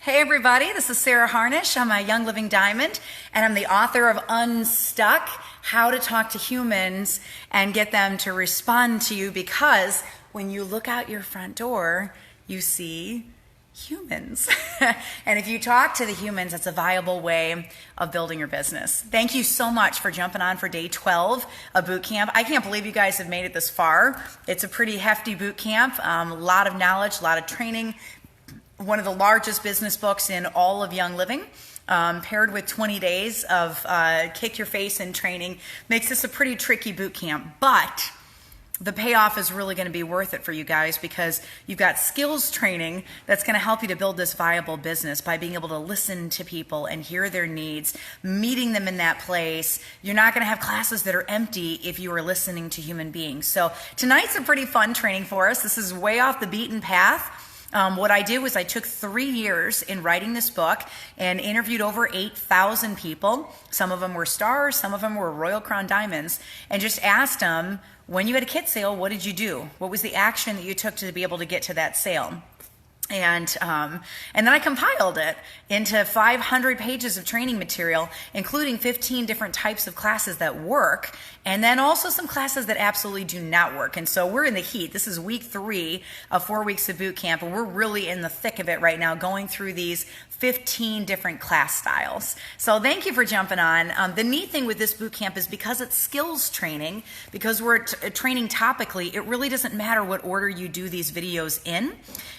Hey everybody, this is Sarah Harnish. I'm a Young Living Diamond and I'm the author of Unstuck, How to Talk to Humans and Get Them to Respond to You, because when you look out your front door, you see humans. And if you talk to the humans, that's a viable way of building your business. Thank you so much for jumping on for day 12 of boot camp. I can't believe you guys have made it this far. It's a pretty hefty boot camp, a lot of knowledge, a lot of training. One of the largest business books in all of Young Living, paired with 20 days of kick your face in training, makes this a pretty tricky boot camp. But the payoff is really going to be worth it for you guys, because you've got skills training that's going to help you to build this viable business by being able to listen to people and hear their needs, meeting them in that place. You're not going to have classes that are empty if you are listening to human beings. So tonight's a pretty fun training for us. This is way off the beaten path. What I did was I took 3 years in writing this book and interviewed over 8,000 people. Some of them were stars, some of them were Royal Crown Diamonds, and just asked them, when you had a kit sale, what did you do? What was the action that you took to be able to get to that sale? And then I compiled it into 500 pages of training material, including 15 different types of classes that work, and then also some classes that absolutely do not work. And so we're in the heat. This is week 3 of 4 weeks of boot camp, and we're really in the thick of it right now, going through these 15 different class styles. So thank you for jumping on. The neat thing with this boot camp is because it's skills training, because we're training topically, it really doesn't matter what order you do these videos in.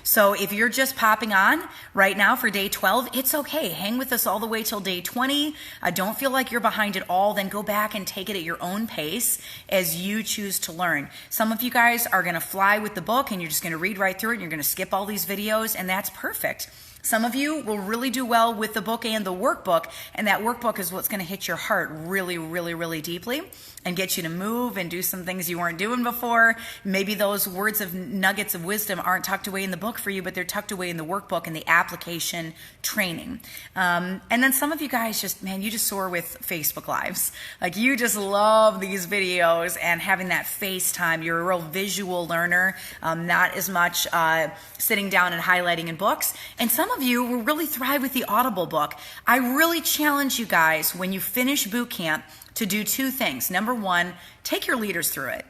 So if you're just popping on right now for day 12, it's okay. Hang with us all the way till day 20. Don't feel like you're behind at all. Then go back and take it at your own pace as you choose to learn. Some of you guys are going to fly with the book and you're just going to read right through it and you're going to skip all these videos, and that's perfect. Some of you will really do well with the book and the workbook, and that workbook is what's going to hit your heart really, really, really deeply and get you to move and do some things you weren't doing before. Maybe those words of nuggets of wisdom aren't tucked away in the book for you, but they're tucked away in the workbook and the application training. And then some of you guys just, man, you just soar with Facebook Lives. Like, you just love these videos and having that FaceTime. You're a real visual learner, not as much sitting down and highlighting in books. And some of you will really thrive with the Audible book. I really challenge you guys, when you finish boot camp, to do 2 things. Number 1, take your leaders through it.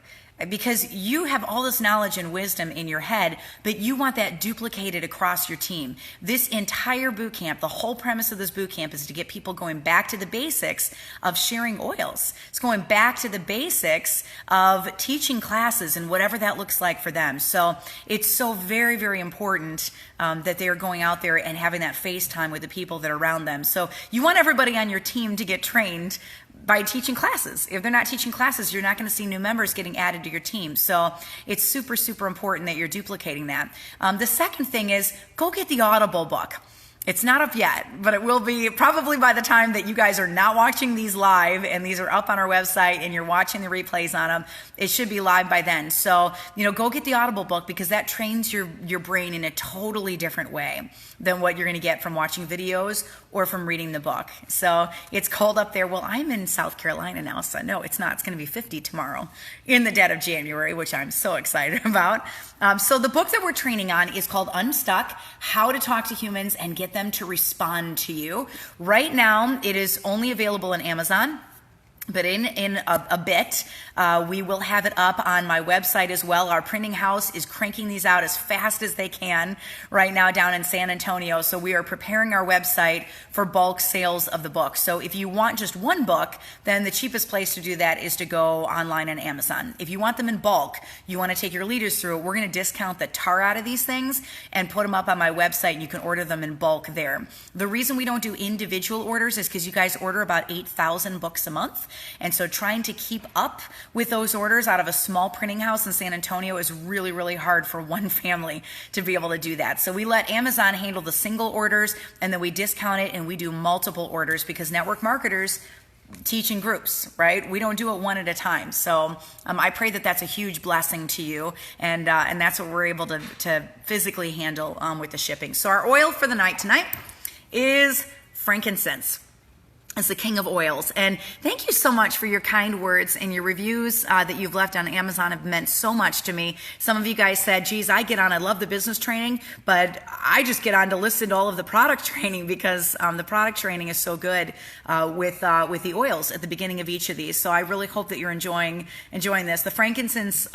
Because you have all this knowledge and wisdom in your head, but you want that duplicated across your team. This entire boot camp, the whole premise of this boot camp is to get people going back to the basics of sharing oils. It's going back to the basics of teaching classes and whatever that looks like for them. So it's so very, very important that they're going out there and having that FaceTime with the people that are around them. So you want everybody on your team to get trained by teaching classes. If they're not teaching classes, you're not going to see new members getting added to your team. So it's super, super important that you're duplicating that. The second thing is, go get the Audible book. It's not up yet, but it will be probably by the time that you guys are not watching these live and these are up on our website and you're watching the replays on them. It should be live by then. So, go get the Audible book, because that trains your brain in a totally different way than what you're going to get from watching videos or from reading the book. So it's cold up there. Well, I'm in South Carolina now, so no, it's not. It's going to be 50 tomorrow in the dead of January, which I'm so excited about. So the book that we're training on is called Unstuck, How to Talk to Humans and Get Them to Respond to You. Right now, it is only available on Amazon. But in a bit, we will have it up on my website as well. Our printing house is cranking these out as fast as they can right now down in San Antonio. So we are preparing our website for bulk sales of the book. So if you want just one book, then the cheapest place to do that is to go online on Amazon. If you want them in bulk, you want to take your leaders through it, we're going to discount the tar out of these things and put them up on my website, and you can order them in bulk there. The reason we don't do individual orders is because you guys order about 8,000 books a month. And so trying to keep up with those orders out of a small printing house in San Antonio is really, really hard for one family to be able to do that. So we let Amazon handle the single orders, and then we discount it and we do multiple orders, because network marketers teach in groups, right? We don't do it one at a time. So I pray that that's a huge blessing to you, and that's what we're able to physically handle with the shipping. So our oil for the night tonight is frankincense. as the king of oils. And thank you so much for your kind words, and your reviews that you've left on Amazon have meant so much to me. Some of you guys said, geez, I love the business training, but I just get on to listen to all of the product training because the product training is so good with the oils at the beginning of each of these. So I really hope that you're enjoying this. The frankincense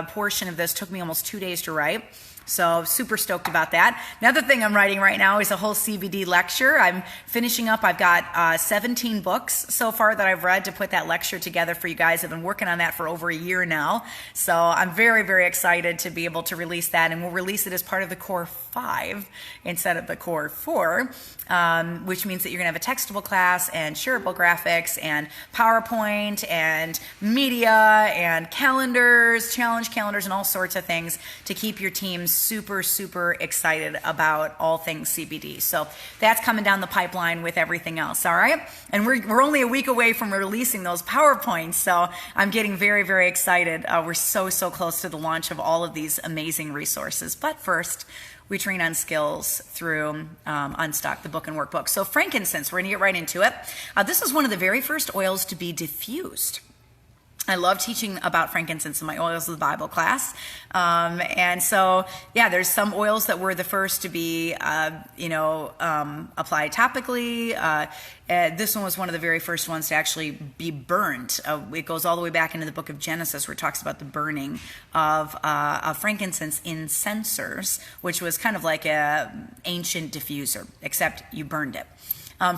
portion of this took me almost 2 days to write. So super stoked about that. Another thing I'm writing right now is a whole CBD lecture. I'm finishing up. I've got 17 books so far that I've read to put that lecture together for you guys. I've been working on that for over a year now. So I'm very, very excited to be able to release that. And we'll release it as part of the Core 5 instead of the Core 4, which means that you're going to have a textable class and shareable graphics and PowerPoint and media and calendars, challenge calendars, and all sorts of things to keep your teams super, super excited about all things CBD. So that's coming down the pipeline with everything else, all right? And we're only a week away from releasing those PowerPoints, so I'm getting very, very excited. We're so, so close to the launch of all of these amazing resources. But first, we train on skills through Unstuck, the book and workbook. So frankincense, we're going to get right into it. This is one of the very first oils to be diffused. I love teaching about frankincense in my Oils of the Bible class. And so, yeah, there's some oils that were the first to be, applied topically. This one was one of the very first ones to actually be burned. It goes all the way back into the book of Genesis, where it talks about the burning of frankincense in censers, which was kind of like an ancient diffuser, except you burned it.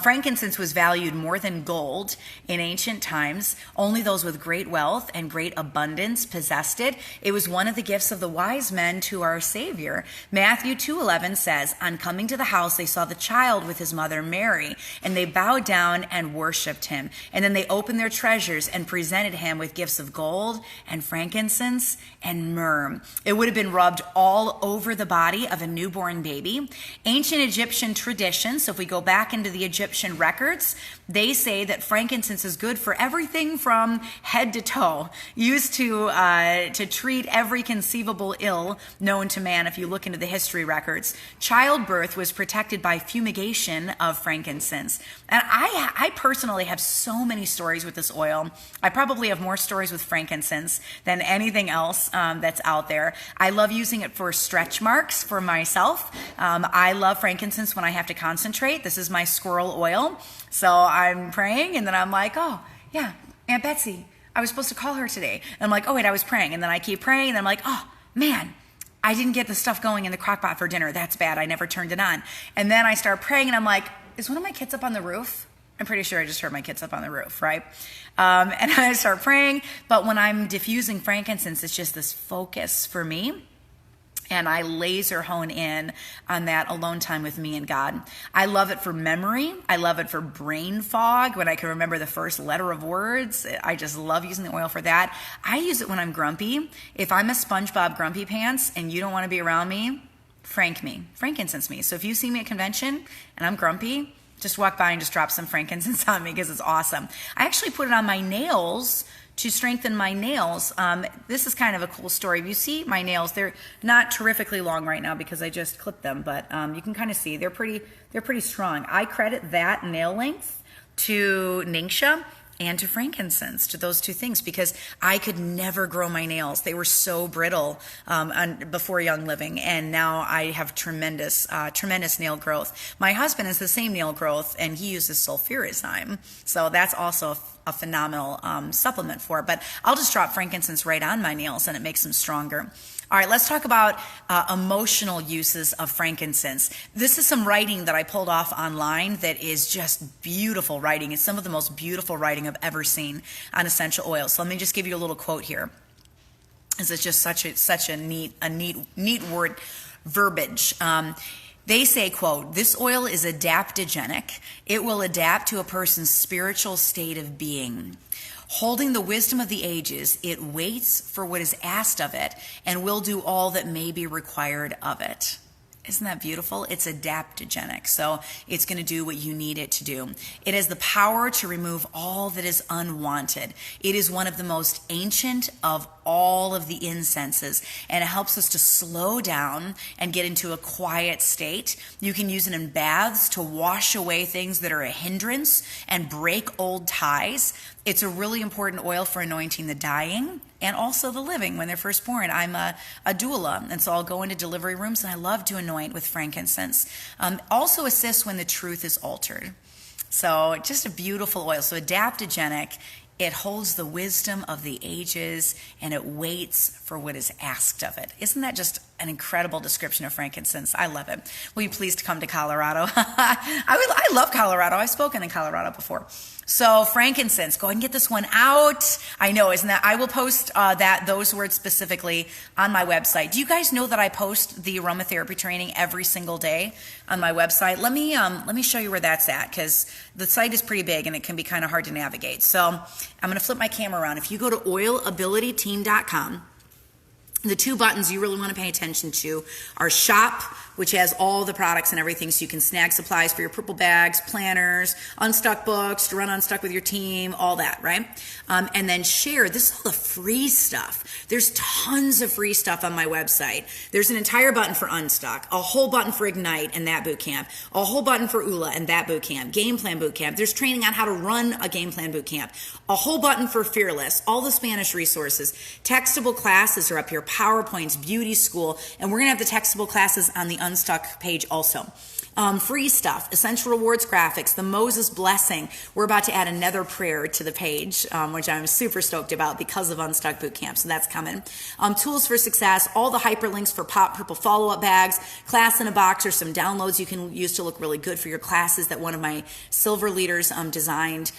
Frankincense was valued more than gold in ancient times. Only those with great wealth and great abundance possessed it. It was one of the gifts of the wise men to our Savior. Matthew 2:11 says, on coming to the house, they saw the child with his mother Mary, and they bowed down and worshiped him. And then they opened their treasures and presented him with gifts of gold and frankincense and myrrh. It would have been rubbed all over the body of a newborn baby. Ancient Egyptian tradition, so if we go back into the Egyptian records, they say that frankincense is good for everything from head to toe, used to treat every conceivable ill known to man. If you look into the history records, childbirth was protected by fumigation of frankincense. And I personally have so many stories with this oil. I probably have more stories with frankincense than anything else that's out there. I love using it for stretch marks for myself. I love frankincense when I have to concentrate. This is my squirrel oil. So I'm praying, and then I'm like, oh, yeah, Aunt Betsy, I was supposed to call her today. And I'm like, oh, wait, I was praying. And then I keep praying, and then I'm like, oh, man, I didn't get the stuff going in the crock pot for dinner. That's bad. I never turned it on. And then I start praying, and I'm like, is one of my kids up on the roof? I'm pretty sure I just heard my kids up on the roof, right? And I start praying. But when I'm diffusing frankincense, it's just this focus for me. And I laser hone in on that alone time with me and God. I love it for memory. I love it for brain fog, when I can remember the first letter of words. I just love using the oil for that. I use it when I'm grumpy. If I'm a SpongeBob Grumpy Pants and you don't want to be around me, frankincense me. So if you see me at convention and I'm grumpy, just walk by and just drop some frankincense on me, because it's awesome. I actually put it on my nails to strengthen my nails. This is kind of a cool story. If you see my nails, they're not terrifically long right now because I just clipped them, but you can kind of see they're pretty strong. I credit that nail length to Ningxia and to frankincense, to those two things, because I could never grow my nails. They were so brittle before Young Living, and now I have tremendous nail growth. My husband has the same nail growth, and he uses sulfurazime, so that's also a phenomenal supplement for it. But I'll just drop frankincense right on my nails, and it makes them stronger. All right, let's talk about emotional uses of frankincense. This is some writing that I pulled off online that is just beautiful writing. It's some of the most beautiful writing I've ever seen on essential oils. So let me just give you a little quote here. This is just such a neat word verbiage. They say, quote, "This oil is adaptogenic. It will adapt to a person's spiritual state of being. Holding the wisdom of the ages, it waits for what is asked of it and will do all that may be required of it." Isn't that beautiful? It's adaptogenic, so it's going to do what you need it to do. It has the power to remove all that is unwanted. It is one of the most ancient of all of the incenses, and it helps us to slow down and get into a quiet state. You can use it in baths to wash away things that are a hindrance and break old ties. It's a really important oil for anointing the dying and also the living when they're first born. I'm a doula, and so I'll go into delivery rooms, and I love to anoint with frankincense. Also assists when the truth is altered. So just a beautiful oil. So adaptogenic. It holds the wisdom of the ages, and it waits for what is asked of it. Isn't that just an incredible description of frankincense? I love it. Will you please come to Colorado? I love Colorado. I've spoken in Colorado before. So frankincense, go ahead and get this one out. I know, isn't that? I will post those words specifically on my website. Do you guys know that I post the aromatherapy training every single day on my website? Let me show you where that's at, because the site is pretty big and it can be kind of hard to navigate. So I'm going to flip my camera around. If you go to oilabilityteam.com, the two buttons you really want to pay attention to are shop, which has all the products and everything, so you can snag supplies for your purple bags, planners, Unstuck books, to run Unstuck with your team, all that, right? And then share. This is all the free stuff. There's tons of free stuff on my website. There's an entire button for Unstuck, a whole button for Ignite and that boot camp, a whole button for ULA and that boot camp, game plan boot camp. There's training on how to run a game plan boot camp, a whole button for Fearless, all the Spanish resources, textable classes are up here, PowerPoints, beauty school, and we're going to have the textable classes on the Unstuck page also. Free stuff, Essential Rewards graphics, the Moses Blessing. We're about to add another prayer to the page, which I'm super stoked about because of Unstuck Bootcamp, so that's coming. Tools for success, all the hyperlinks for Pop Purple follow-up bags, class in a box, or some downloads you can use to look really good for your classes that one of my silver leaders designed.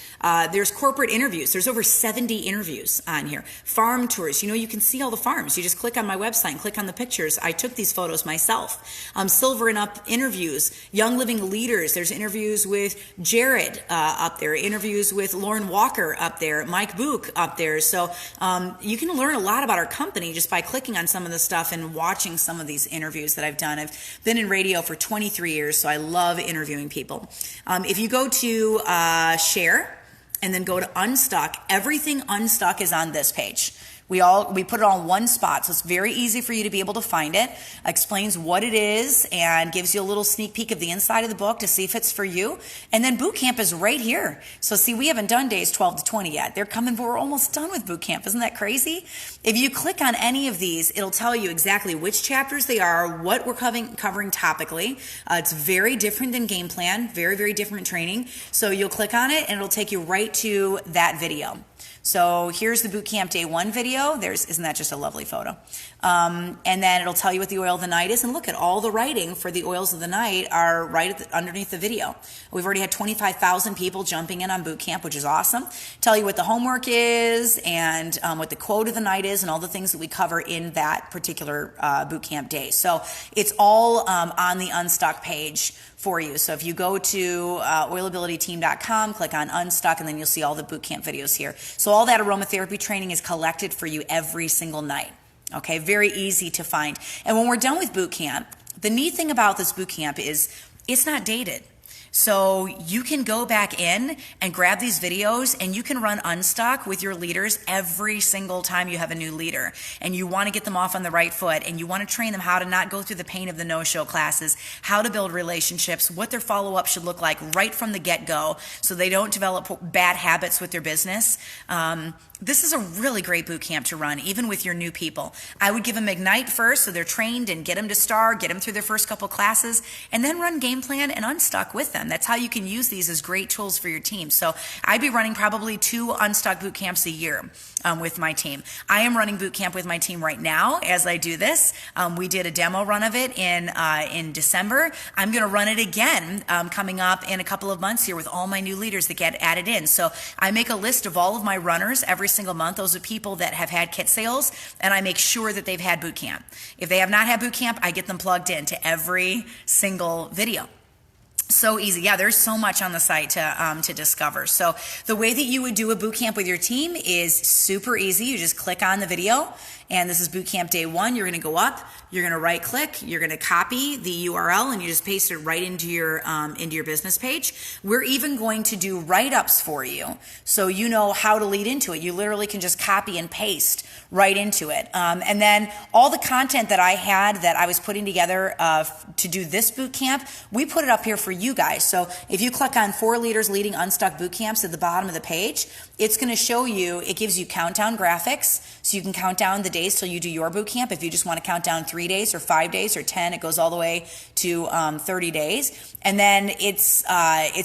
There's corporate interviews. There's over 70 interviews on here. Farm tours. You can see all the farms. You just click on my website and click on the pictures. I took these photos myself. Silver and up interviews. Young Living Leaders, there's interviews with Jared up there, interviews with Lauren Walker up there, Mike Book up there. So you can learn a lot about our company just by clicking on some of the stuff and watching some of these interviews that I've done. I've been in radio for 23 years, so I love interviewing people. If you go to share and then go to Unstuck, everything Unstuck is on this page. We put it all in one spot, so it's very easy for you to be able to find it. Explains what it is and gives you a little sneak peek of the inside of the book to see if it's for you. And then boot camp is right here. So see, we haven't done days 12 to 20 yet. They're coming, but we're almost done with boot camp. Isn't that crazy? If you click on any of these, it'll tell you exactly which chapters they are, what we're covering topically. It's very different than game plan, very, very different training. So you'll click on it and it'll take you right to that video. So here's the bootcamp day 1 video. Isn't that just a lovely photo? And then it'll tell you what the oil of the night is. And look at all the writing for the oils of the night are right underneath the video. We've already had 25,000 people jumping in on bootcamp, which is awesome. Tell you what the homework is and what the quote of the night is and all the things that we cover in that particular bootcamp day. So it's all on the Unstuck page for you. So if you go to oilabilityteam.com, click on Unstuck, and then you'll see all the bootcamp videos here. So all that aromatherapy training is collected for you every single night. Okay, very easy to find. And when we're done with bootcamp, the neat thing about this bootcamp is it's not dated. So you can go back in and grab these videos and you can run Unstuck with your leaders every single time you have a new leader and you want to get them off on the right foot and you want to train them how to not go through the pain of the no-show classes, how to build relationships, what their follow-up should look like right from the get-go so they don't develop bad habits with their business. This is a really great boot camp to run, even with your new people. I would give them Ignite first so they're trained and get them to STAR, get them through their first couple classes, and then run Game Plan and Unstuck with them. That's how you can use these as great tools for your team. So I'd be running probably 2 Unstuck boot camps a year with my team. I am running boot camp with my team right now as I do this. We did a demo run of it in December. I'm going to run it again coming up in a couple of months here with all my new leaders that get added in. So I make a list of all of my runners every single month. Those are people that have had kit sales, and I make sure that they've had boot camp. If they have not had boot camp, I get them plugged into every single video. So easy. Yeah, there's so much on the site to discover. So the way that you would do a boot camp with your team is super easy. You just click on the video And this is bootcamp day 1. You're going to go up, you're going to right click, you're going to copy the URL, and you just paste it right into your business page. We're even going to do write-ups for you, so you know how to lead into it. You literally can just copy and paste right into it. And then all the content that I had that I was putting together to do this boot camp, we put it up here for you guys. So if you click on 4 Leaders Leading Unstuck Boot Camps at the bottom of the page, it's going to show you, it gives you countdown graphics, so you can count down the days till you do your boot camp. If you just want to count down 3 days or 5 days or 10, it goes all the way to 30 days. And then it's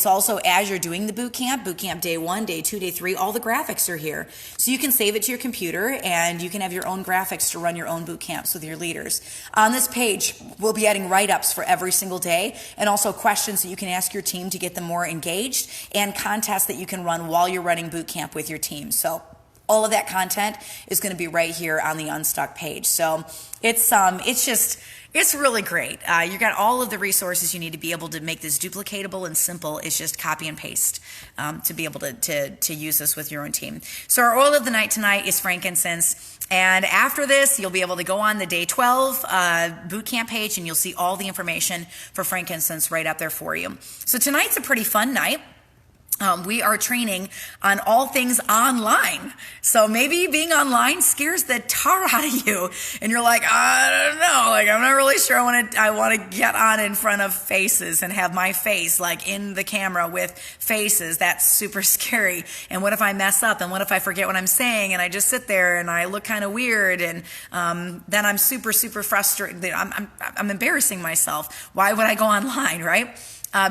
also as you're doing the boot camp day 1, day 2, day 3, all the graphics are here. So you can save it to your computer and you can have your own graphics to run your own boot camps with your leaders. On this page, we'll be adding write-ups for every single day, and also questions that you can ask your team to get them more engaged, and contests that you can run while you're running boot camp with your team. So all of that content is going to be right here on the Unstuck page. So it's really great. You got all of the resources you need to be able to make this duplicatable and simple. It's just copy and paste to be able to use this with your own team. So our oil of the night tonight is frankincense. And after this, you'll be able to go on the day 12 bootcamp page, and you'll see all the information for frankincense right up there for you. So tonight's a pretty fun night. We are training on all things online. So maybe being online scares the tar out of you, and you're like, I don't know, like I'm not really sure I want to get on in front of faces and have my face like in the camera with faces. That's super scary. And what if I mess up? And what if I forget what I'm saying? And I just sit there and I look kind of weird, and then I'm super frustrated. I'm embarrassing myself. Why would I go online, right?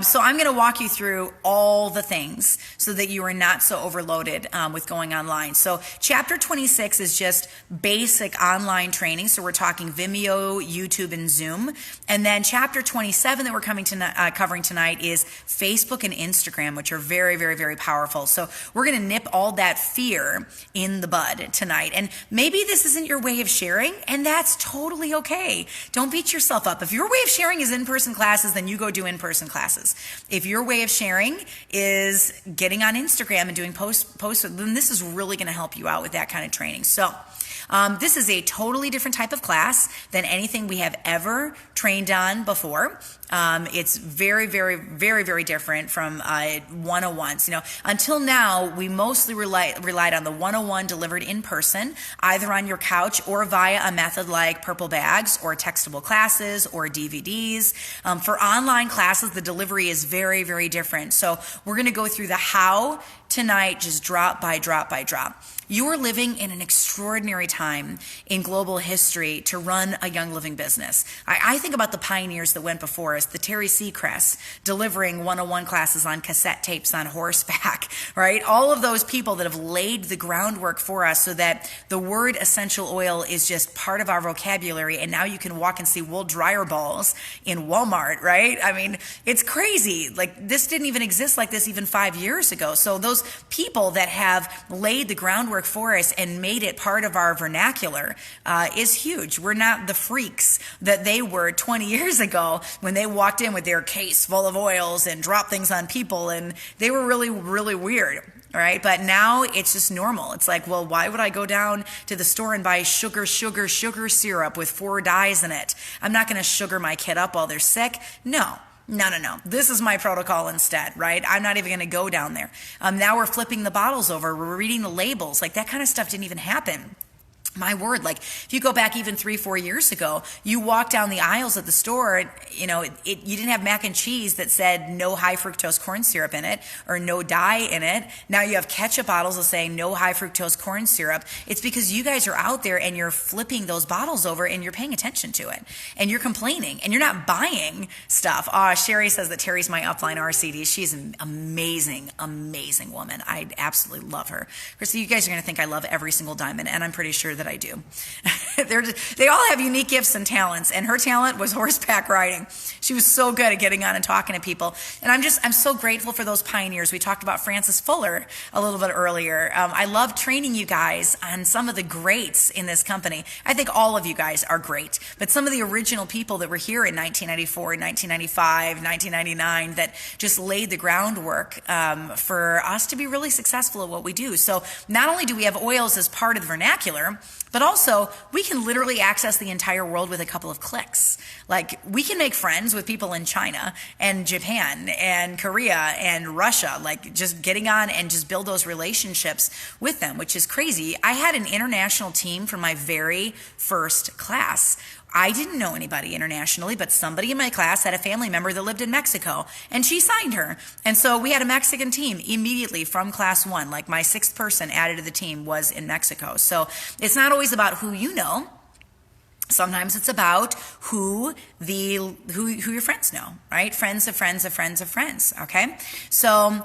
So I'm going to walk you through all the things so that you are not so overloaded with going online. So chapter 26 is just basic online training. So we're talking Vimeo, YouTube, and Zoom. And then chapter 27 that we're covering tonight is Facebook and Instagram, which are very, very, very powerful. So we're going to nip all that fear in the bud tonight. And maybe this isn't your way of sharing, and that's totally okay. Don't beat yourself up. If your way of sharing is in-person classes, then you go do in-person classes. If your way of sharing is getting on Instagram and doing posts, then this is really going to help you out with that kind of training. So this is a totally different type of class than anything we have ever trained on before. It's very, very, very, very different from 101s. You know, until now, we mostly relied on the 101 delivered in person, either on your couch or via a method like purple bags or textable classes or DVDs. For online classes, the delivery is very, very different. So we're going to go through the how tonight, just drop by drop by drop. You are living in an extraordinary time in global history to run a Young Living business. I think about the pioneers that went before us, the Terry Seacrest delivering 101 classes on cassette tapes on horseback, right? All of those people that have laid the groundwork for us so that the word essential oil is just part of our vocabulary, and now you can walk and see wool dryer balls in Walmart, right? I mean, it's crazy. Like, this didn't even exist like this even 5 years ago. So those people that have laid the groundwork for us and made it part of our vernacular is huge. We're not the freaks that they were 20 years ago when they walked in with their case full of oils and dropped things on people, and they were really, really weird. All right, but now it's just normal. It's like, well, why would I go down to the store and buy sugar syrup with 4 dyes in it? I'm not going to sugar my kid up while they're sick. No. This is my protocol instead, right? I'm not even going to go down there. Now we're flipping the bottles over. We're reading the labels. Like, that kind of stuff didn't even happen. My word, like if you go back even 3-4 years ago, you walk down the aisles at the store, you know, you didn't have mac and cheese that said no high fructose corn syrup in it or no dye in it. Now you have ketchup bottles that say no high fructose corn syrup. It's because you guys are out there and you're flipping those bottles over and you're paying attention to it and you're complaining and you're not buying stuff. Sherry says that Terry's my upline RCD. She's an amazing, amazing woman. I absolutely love her. Chrissy, you guys are going to think I love every single diamond, and I'm pretty sure that I do. They all have unique gifts and talents, and her talent was horseback riding. She was so good at getting on and talking to people. And I'm so grateful for those pioneers. We talked about Francis Fuller a little bit earlier. I love training you guys on some of the greats in this company. I think all of you guys are great, but some of the original people that were here in 1994, 1995, 1999 that just laid the groundwork for us to be really successful at what we do. So not only do we have oils as part of the vernacular, but also we can literally access the entire world with a couple of clicks. Like, we can make friends with people in China and Japan and Korea and Russia, like just getting on and just build those relationships with them, which is crazy. I had an international team for my very first class. I didn't know anybody internationally, but somebody in my class had a family member that lived in Mexico, and she signed her. And so we had a Mexican team immediately from class 1. Like, my 6th person added to the team was in Mexico. So it's not always about who you know. Sometimes it's about who your friends know, right? Friends of friends of friends of friends, okay? So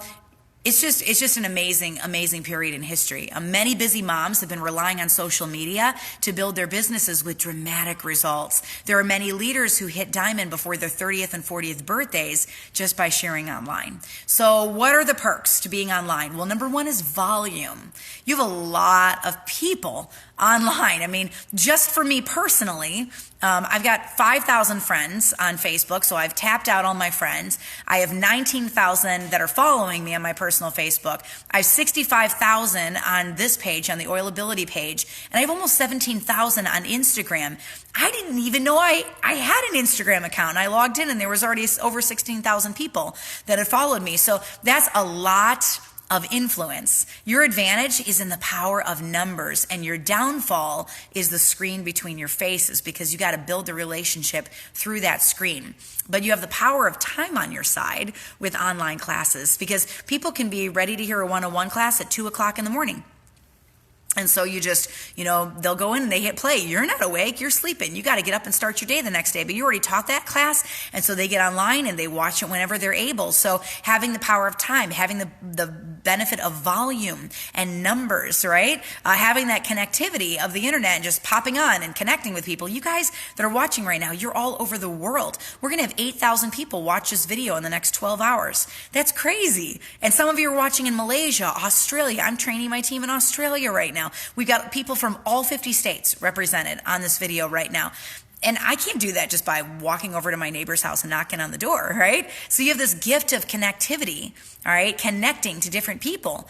it's just an amazing period in history. Many busy moms have been relying on social media to build their businesses with dramatic results. There are many leaders who hit diamond before their 30th and 40th birthdays just by sharing online. So what are the perks to being online? Well, number 1 is volume. You have a lot of people online. I mean, just for me personally, I've got 5,000 friends on Facebook, so I've tapped out all my friends. I have 19,000 that are following me on my personal Facebook. I have 65,000 on this page, on the Oilability page, and I have almost 17,000 on Instagram. I didn't even know I had an Instagram account, and I logged in, and there was already over 16,000 people that had followed me. So that's a lot of influence. Your advantage is in the power of numbers, and your downfall is the screen between your faces, because you got to build the relationship through that screen. But you have the power of time on your side with online classes, because people can be ready to hear a 101 class at 2 o'clock in the morning. And so you just, they'll go in and they hit play. You're not awake, you're sleeping. You got to get up and start your day the next day. But you already taught that class, and so they get online and they watch it whenever they're able. So having the power of time, having the benefit of volume and numbers, right? Having that connectivity of the internet and just popping on and connecting with people. You guys that are watching right now, you're all over the world. We're going to have 8,000 people watch this video in the next 12 hours. That's crazy. And some of you are watching in Malaysia, Australia. I'm training my team in Australia right now. We've got people from all 50 states represented on this video right now. And I can't do that just by walking over to my neighbor's house and knocking on the door, right? So you have this gift of connectivity, all right, connecting to different people,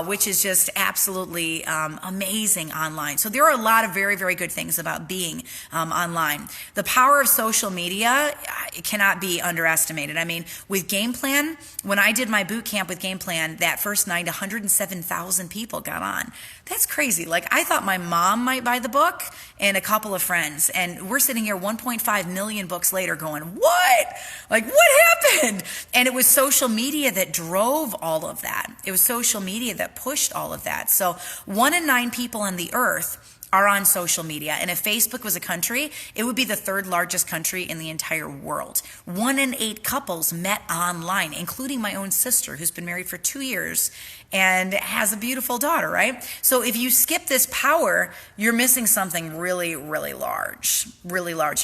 which is just absolutely amazing online. So there are a lot of very, very good things about being online. The power of social media cannot be underestimated. I mean, with Game Plan, when I did my boot camp with Game Plan, that first night, 107,000 people got on. That's crazy. Like, I thought my mom might buy the book and a couple of friends, and we're sitting here 1.5 million books later going, what? Like, what happened? And it was social media that drove all of that. It was social media that pushed all of that. So 1 in 9 people on the earth are on social media. And if Facebook was a country, it would be the 3rd largest country in the entire world. 1 in 8 couples met online, including my own sister, who's been married for 2 years and has a beautiful daughter, right? So if you skip this power, you're missing something really, really large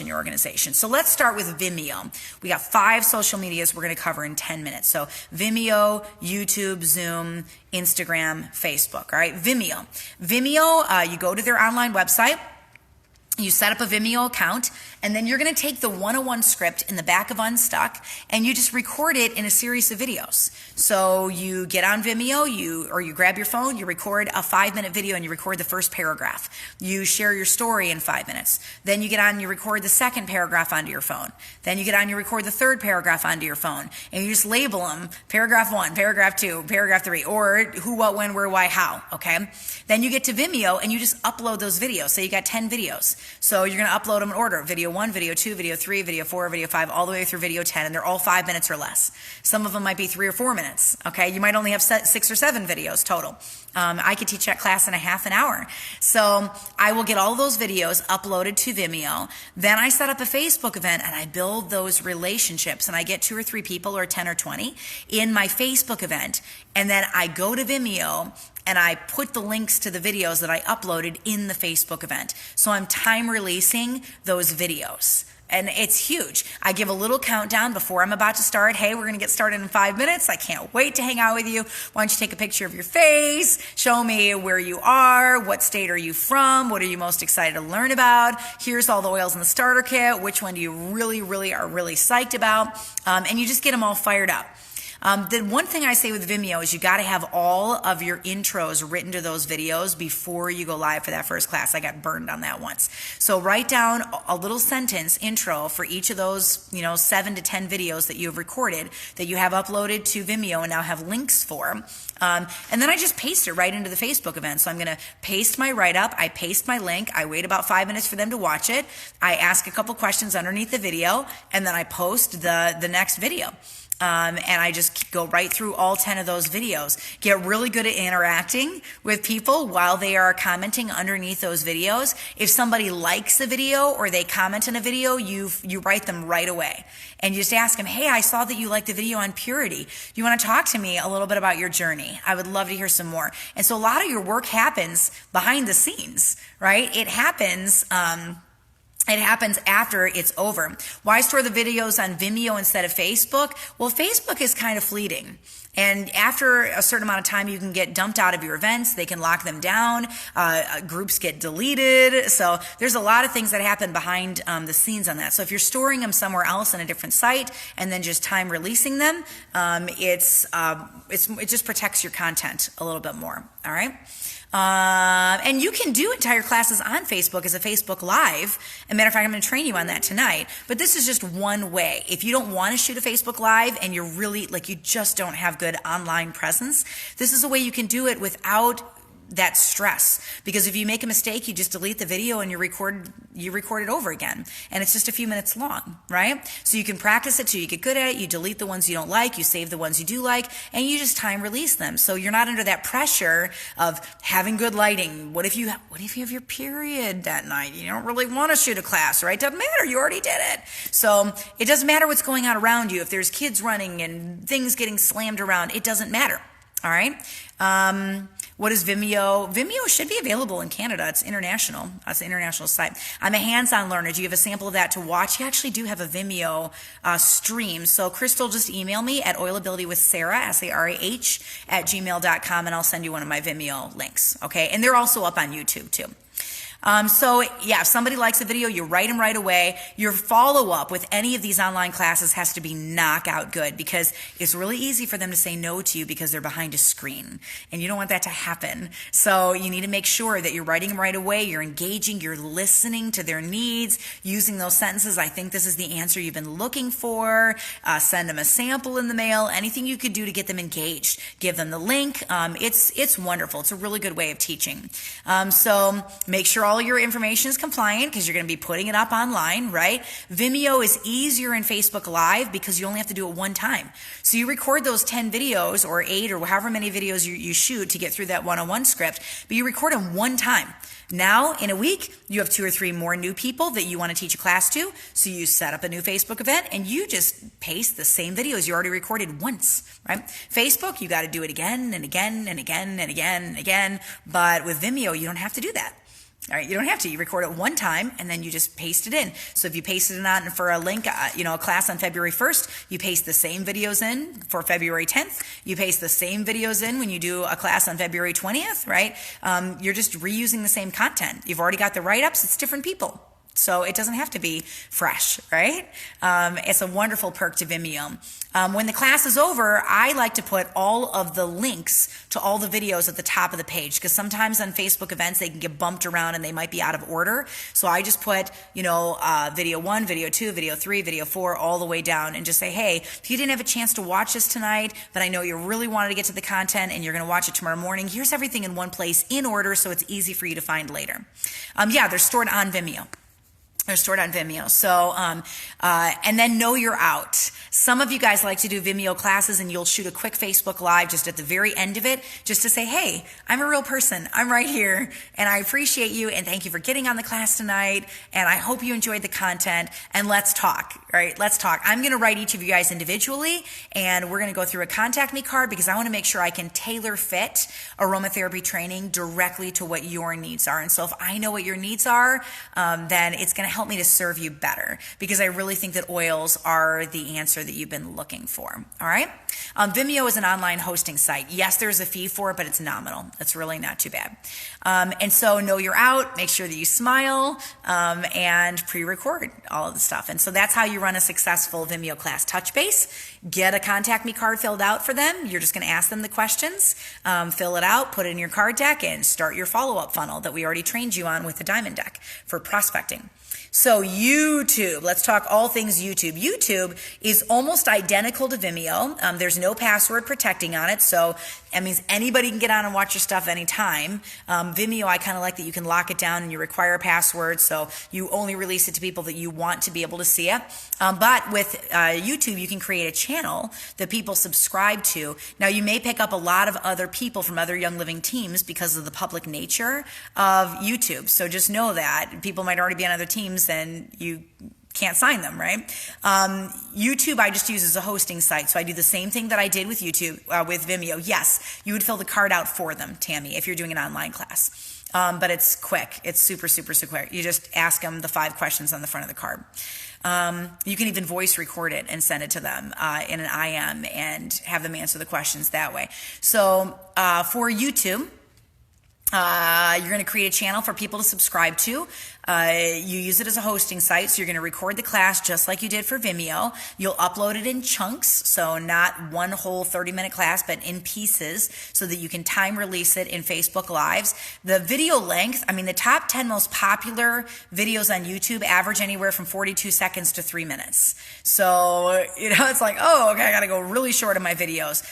in your organization. So let's start with Vimeo. We got 5 social medias we're going to cover in 10 minutes. So Vimeo, YouTube, Zoom, Instagram, Facebook, all right? Vimeo, you go to their online website, you set up a Vimeo account, and then you're going to take the 101 script in the back of Unstuck, and you just record it in a series of videos. So you get on Vimeo, you grab your phone, you record a 5-minute video, and you record the first paragraph. You share your story in 5 minutes. Then you get on, you record the second paragraph onto your phone. Then you get on, you record the third paragraph onto your phone, and you just label them paragraph 1, paragraph 2, paragraph 3, or who, what, when, where, why, how, okay? Then you get to Vimeo, and you just upload those videos. So you got 10 videos. So you're going to upload them in order: video 1, video 2, video 3, video 4, video 5, all the way through video 10, and they're all 5 minutes or less. Some of them might be 3 or 4 minutes, okay? You might only have 6 or 7 videos total. I could teach that class in a half an hour. So I will get all those videos uploaded to Vimeo. Then I set up a Facebook event, and I build those relationships, and I get 2 or 3 people, or 10 or 20, in my Facebook event, and then I go to Vimeo, and I put the links to the videos that I uploaded in the Facebook event. So I'm time releasing those videos. And it's huge. I give a little countdown before I'm about to start. Hey, we're going to get started in 5 minutes. I can't wait to hang out with you. Why don't you take a picture of your face? Show me where you are. What state are you from? What are you most excited to learn about? Here's all the oils in the starter kit. Which one do you really are psyched about? And you just get them all fired up. The one thing I say with Vimeo is you got to have all of your intros written to those videos before you go live for that first class. I got burned on that once. So write down a little sentence intro for each of those, 7 to 10 videos that you have recorded that you have uploaded to Vimeo and now have links for. And then I just paste it right into the Facebook event. So I'm going to paste my write-up. I paste my link. I wait about 5 minutes for them to watch it. I ask a couple questions underneath the video, and then I post the next video. And I just go right through all 10 of those videos. Get really good at interacting with people while they are commenting underneath those videos. If somebody likes a video or they comment on a video, you write them right away. And you just ask them, hey, I saw that you liked the video on purity. Do you want to talk to me a little bit about your journey? I would love to hear some more. And so a lot of your work happens behind the scenes, right? It happens after it's over. Why store the videos on Vimeo instead of Facebook? Well, Facebook is kind of fleeting. And after a certain amount of time, you can get dumped out of your events. They can lock them down. Groups get deleted. So there's a lot of things that happen behind the scenes on that. So if you're storing them somewhere else on a different site and then just time releasing them, it just protects your content a little bit more. All right. And you can do entire classes on Facebook as a Facebook Live. As a matter of fact, I'm going to train you on that tonight. But this is just one way. If you don't want to shoot a Facebook Live and you're really, you just don't have good online presence, this is a way you can do it without that stress. Because if you make a mistake, you just delete the video and you record it over again. And it's just a few minutes long, right? So you can practice it till you get good at it. You delete the ones you don't like, you save the ones you do like, and you just time release them. So you're not under that pressure of having good lighting. What if you have your period that night? You don't really want to shoot a class, right? Doesn't matter. You already did it. So it doesn't matter what's going on around you. If there's kids running and things getting slammed around, it doesn't matter. All right. What is Vimeo? Vimeo should be available in Canada. It's international. It's an international site. I'm a hands-on learner. Do you have a sample of that to watch? You actually do have a Vimeo stream. So Crystal, just email me at oilabilitywithsarah, SARAH, @gmail.com, and I'll send you one of my Vimeo links. Okay. And they're also up on YouTube too. So yeah, if somebody likes a video, you write them right away. Your follow-up with any of these online classes has to be knockout good, because it's really easy for them to say no to you because they're behind a screen, and you don't want that to happen. So you need to make sure that you're writing them right away, you're engaging, you're listening to their needs, using those sentences. I think this is the answer you've been looking for. Send them a sample in the mail, anything you could do to get them engaged. Give them the link. It's wonderful. It's a really good way of teaching. So make sure all your information is compliant, because you're going to be putting it up online, right? Vimeo is easier in Facebook Live because you only have to do it one time. So you record those 10 videos or 8 or however many videos you shoot to get through that 101 script, but you record them one time. Now, in a week, you have 2 or 3 more new people that you want to teach a class to. So you set up a new Facebook event and you just paste the same videos you already recorded once, right? Facebook, you got to do it again and again and again and again and again. But with Vimeo, you don't have to do that. All right, you don't have to. You record it one time and then you just paste it in. So if you pasted it on for a link, a class on February 1st, you paste the same videos in for February 10th. You paste the same videos in when you do a class on February 20th, right? You're just reusing the same content. You've already got the write-ups. It's different people. So it doesn't have to be fresh, right? It's a wonderful perk to Vimeo. When the class is over, I like to put all of the links to all the videos at the top of the page, because sometimes on Facebook events, they can get bumped around and they might be out of order. So I just put, video 1, video 2, video 3, video 4, all the way down, and just say, hey, if you didn't have a chance to watch this tonight, but I know you really wanted to get to the content and you're going to watch it tomorrow morning, here's everything in one place in order so it's easy for you to find later. They're stored on Vimeo. They're stored on Vimeo. So, and then know you're out. Some of you guys like to do Vimeo classes and you'll shoot a quick Facebook Live just at the very end of it, just to say, hey, I'm a real person. I'm right here and I appreciate you and thank you for getting on the class tonight. And I hope you enjoyed the content, and let's talk, right? Let's talk. I'm going to write each of you guys individually, and we're going to go through a contact me card, because I want to make sure I can tailor fit aromatherapy training directly to what your needs are. And so if I know what your needs are, then it's going to help me to serve you better, because I really think that oils are the answer that you've been looking for. All right. Vimeo is an online hosting site. Yes, there's a fee for it, but it's nominal. It's really not too bad. And so know you're out, make sure that you smile, and pre-record all of the stuff. And so that's how you run a successful Vimeo class. Touch base, get a contact me card filled out for them. You're just going to ask them the questions, fill it out, put it in your card deck, and start your follow-up funnel that we already trained you on with the Diamond Deck for prospecting. So YouTube, let's talk all things YouTube. YouTube is almost identical to Vimeo. There's no password protecting on it, so that means anybody can get on and watch your stuff anytime. Vimeo, I kind of like that you can lock it down and you require a password, so you only release it to people that you want to be able to see it. But with YouTube, you can create a channel that people subscribe to. Now, you may pick up a lot of other people from other Young Living teams because of the public nature of YouTube. So just know that people might already be on other teams and you can't sign them, right? YouTube, I just use as a hosting site. So I do the same thing that I did with YouTube, with Vimeo. Yes, you would fill the card out for them, Tammy, if you're doing an online class. But it's quick. It's super, super, super quick. You just ask them the 5 questions on the front of the card. You can even voice record it and send it to them in an IM and have them answer the questions that way. So for YouTube, you're going to create a channel for people to subscribe to. You use it as a hosting site, so you're going to record the class just like you did for Vimeo. You'll upload it in chunks, so not one whole 30-minute class, but in pieces, so that you can time release it in Facebook Lives. The video length, I mean, the top 10 most popular videos on YouTube average anywhere from 42 seconds to 3 minutes. So, it's like, oh, okay, I got to go really short on my videos.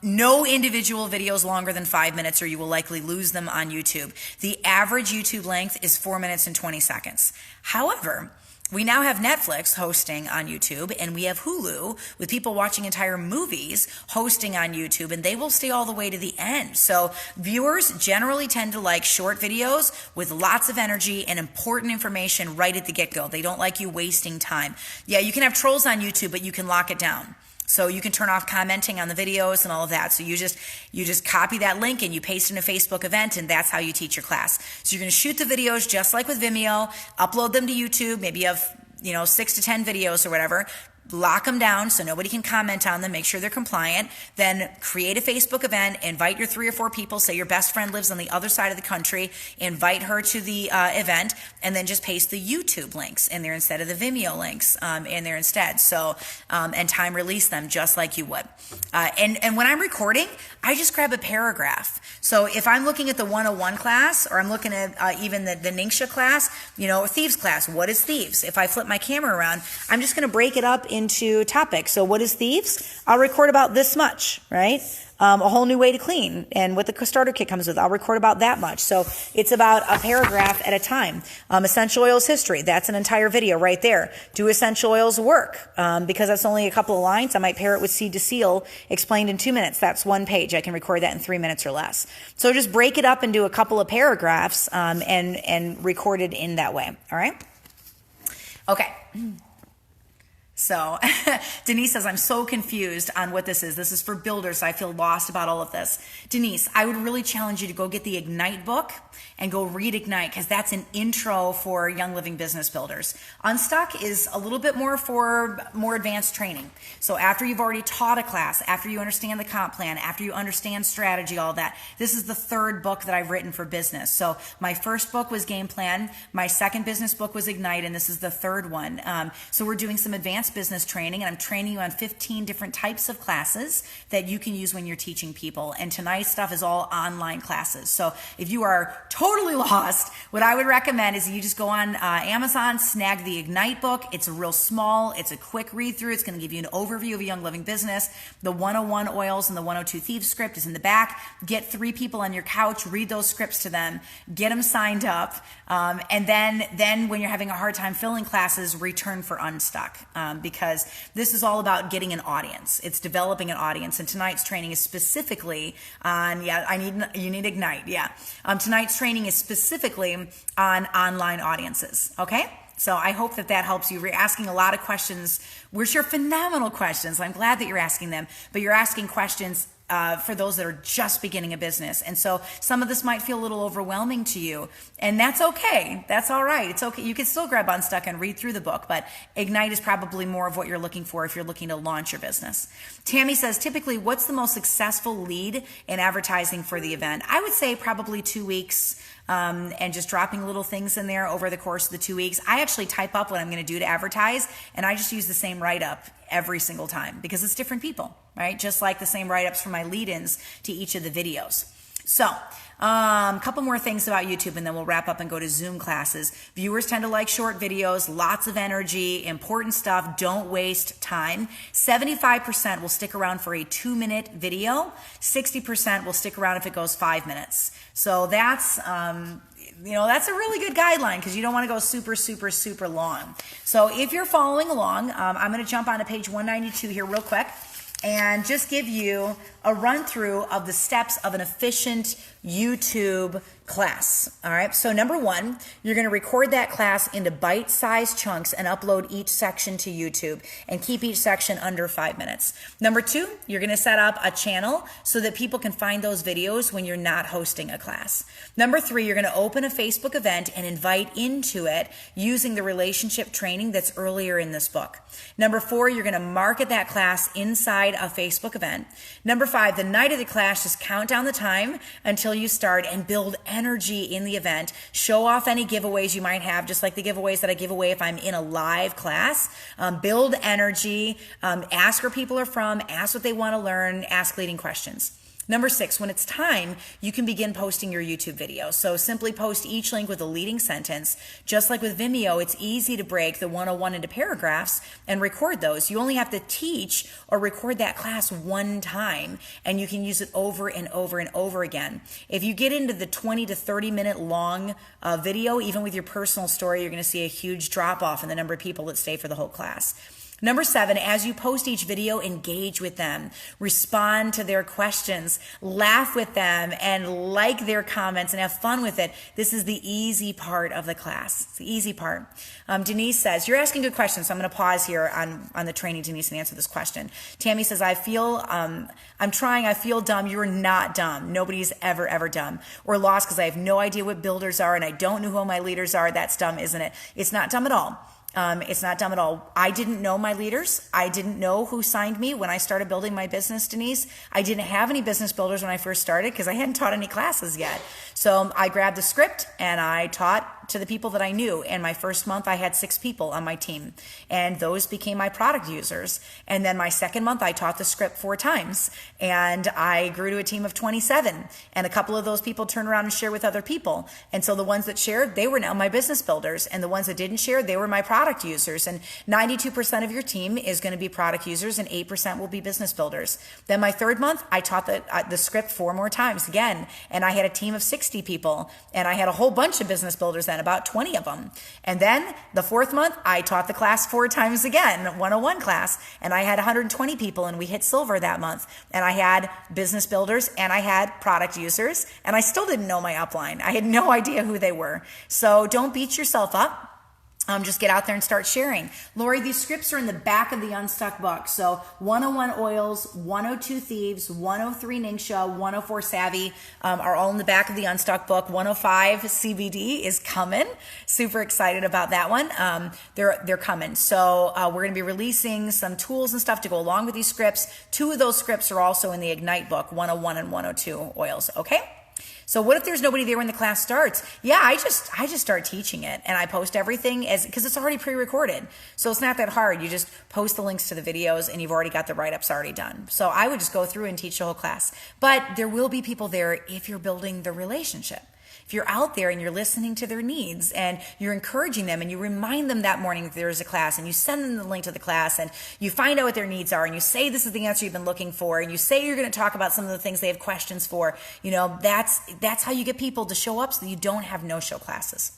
No individual videos longer than 5 minutes, or you will likely lose them on YouTube. The average YouTube length is 4 minutes and 20 seconds. However, we now have Netflix hosting on YouTube, and we have Hulu with people watching entire movies hosting on YouTube, and they will stay all the way to the end. So viewers generally tend to like short videos with lots of energy and important information right at the get-go. They don't like you wasting time. Yeah, you can have trolls on YouTube, but you can lock it down. So you can turn off commenting on the videos and all of that. So you just copy that link and you paste in a Facebook event, and that's how you teach your class. So you're going to shoot the videos just like with Vimeo, upload them to YouTube. Maybe you have 6 to 10 videos or whatever. Lock them down so nobody can comment on them, make sure they're compliant, then create a Facebook event, invite your 3 or 4 people, say your best friend lives on the other side of the country, invite her to the event, and then just paste the YouTube links in there instead of the Vimeo links in there instead. So, and time release them just like you would. And when I'm recording, I just grab a paragraph. So if I'm looking at the 101 class, or I'm looking at even the Ningxia class, thieves class, what is thieves? If I flip my camera around, I'm just going to break it up into topics. So what is thieves? I'll record about this much, right? A whole new way to clean, and what the starter kit comes with, I'll record about that much. So it's about a paragraph at a time. Essential oils history, that's an entire video right there. Do essential oils work? Because that's only a couple of lines, I might pair it with seed to seal, explained in 2 minutes. That's 1 page. I can record that in 3 minutes or less. So just break it up into a couple of paragraphs and record it in that way. All right? Okay. So Denise says, I'm so confused on what this is. This is for builders, so I feel lost about all of this. Denise, I would really challenge you to go get the Ignite book and go read Ignite, because that's an intro for Young Living business builders. Unstuck is a little bit more for more advanced training. So after you've already taught a class, after you understand the comp plan, after you understand strategy, all that, this is the 3rd book that I've written for business. So my first book was Game Plan. My second business book was Ignite, and this is the 3rd one. So we're doing some advanced business training, and I'm training you on 15 different types of classes that you can use when you're teaching people. And tonight's stuff is all online classes. So if you are totally lost, what I would recommend is you just go on Amazon, snag the Ignite book. It's real small. It's a quick read through. It's going to give you an overview of a Young Living business. The 101 oils and the 102 thieves script is in the back. Get 3 people on your couch, read those scripts to them, get them signed up, and then when you're having a hard time filling classes, return for Unstuck. Because this is all about getting an audience. It's developing an audience, and tonight's training is specifically on, you need Ignite, Tonight's training is specifically on online audiences, okay? So I hope that that helps you. You're asking a lot of questions, which are phenomenal questions. I'm glad that you're asking them, but you're asking questions for those that are just beginning a business. And so some of this might feel a little overwhelming to you, and that's okay. That's all right. It's okay. You can still grab Unstuck and read through the book, but Ignite is probably more of what you're looking for if you're looking to launch your business. Tammy says, typically, what's the most successful lead in advertising for the event? I would say probably 2 weeks. And just dropping little things in there over the course of the 2 weeks. I actually type up what I'm going to do to advertise, and I just use the same write-up every single time because it's different people, right? Just like the same write-ups for my lead-ins to each of the videos. So, a couple more things about YouTube, and then we'll wrap up and go to Zoom classes. Viewers tend to like short videos, lots of energy, important stuff. Don't waste time. 75% will stick around for a 2-minute video. 60% will stick around if it goes 5 minutes. So that's, that's a really good guideline because you don't want to go super, super, super long. So if you're following along, I'm going to jump onto page 192 here real quick and just give you a run through of the steps of an efficient YouTube class. All right. So number one, you're going to record that class into bite-sized chunks and upload each section to YouTube and keep each section under 5 minutes. Number two, you're going to set up a channel so that people can find those videos when you're not hosting a class. Number three, you're going to open a Facebook event and invite into it using the relationship training that's earlier in this book. Number four, you're going to market that class inside a Facebook event. Number five, the night of the class, just count down the time until you start and build energy in the event. Show off any giveaways you might have, just like the giveaways that I give away if I'm in a live class. Build energy, ask where people are from, ask what they want to learn, ask leading questions. Number six, when it's time, you can begin posting your YouTube videos. So simply post each link with a leading sentence. Just like with Vimeo, it's easy to break the 101 into paragraphs and record those. You only have to teach or record that class one time, and you can use it over and over and over again. If you get into the 20 to 30 minute long video, even with your personal story, you're going to see a huge drop off in the number of people that stay for the whole class. Number seven, as you post each video, engage with them, respond to their questions, laugh with them, and like their comments and have fun with it. This is the easy part of the class. It's the easy part. Denise says, you're asking good questions, so I'm going to pause here on the training, Denise, and answer this question. Tammy says, I feel dumb. You're not dumb. Nobody's ever dumb or lost because I have no idea what builders are and I don't know who my leaders are. That's dumb, isn't it? It's not dumb at all. It's not dumb at all. I didn't know my leaders. I didn't know who signed me when I started building my business, Denise. I didn't have any business builders when I first started because I hadn't taught any classes yet. So I grabbed the script and I taught to the people that I knew. And my first month, I had 6 people on my team, and those became my product users. And then my second month, I taught the script 4 times, and I grew to a team of 27. And a couple of those people turned around and shared with other people. And so the ones that shared, they were now my business builders. And the ones that didn't share, they were my product users. And 92% of your team is going to be product users and 8% will be business builders. Then my third month, I taught the script 4 more times again. And I had a team of 60 people, and I had a whole bunch of business builders then, about 20 of them. And then the 4th month, I taught the class 4 times again, 101 class, and I had 120 people, and we hit silver that month. And I had business builders and I had product users, and I still didn't know my upline. I had no idea who they were. So don't beat yourself up. Just get out there and start sharing. Lori, these scripts are in the back of the Unstuck book. So 101 Oils, 102 Thieves, 103 Ningxia, 104 Savvy are all in the back of the Unstuck book. 105 CBD is coming. Super excited about that one. They're coming. So we're going to be releasing some tools and stuff to go along with these scripts. 2 of those scripts are also in the Ignite book, 101 and 102 Oils. Okay? So what if there's nobody there when the class starts? Yeah, I just start teaching it, and I post everything because it's already pre-recorded. So it's not that hard. You just post the links to the videos and you've already got the write-ups already done. So I would just go through and teach the whole class. But there will be people there if you're building the relationship. If you're out there and you're listening to their needs and you're encouraging them and you remind them that morning that there's a class and you send them the link to the class and you find out what their needs are and you say this is the answer you've been looking for and you say you're going to talk about some of the things they have questions for, that's how you get people to show up so that you don't have no-show classes.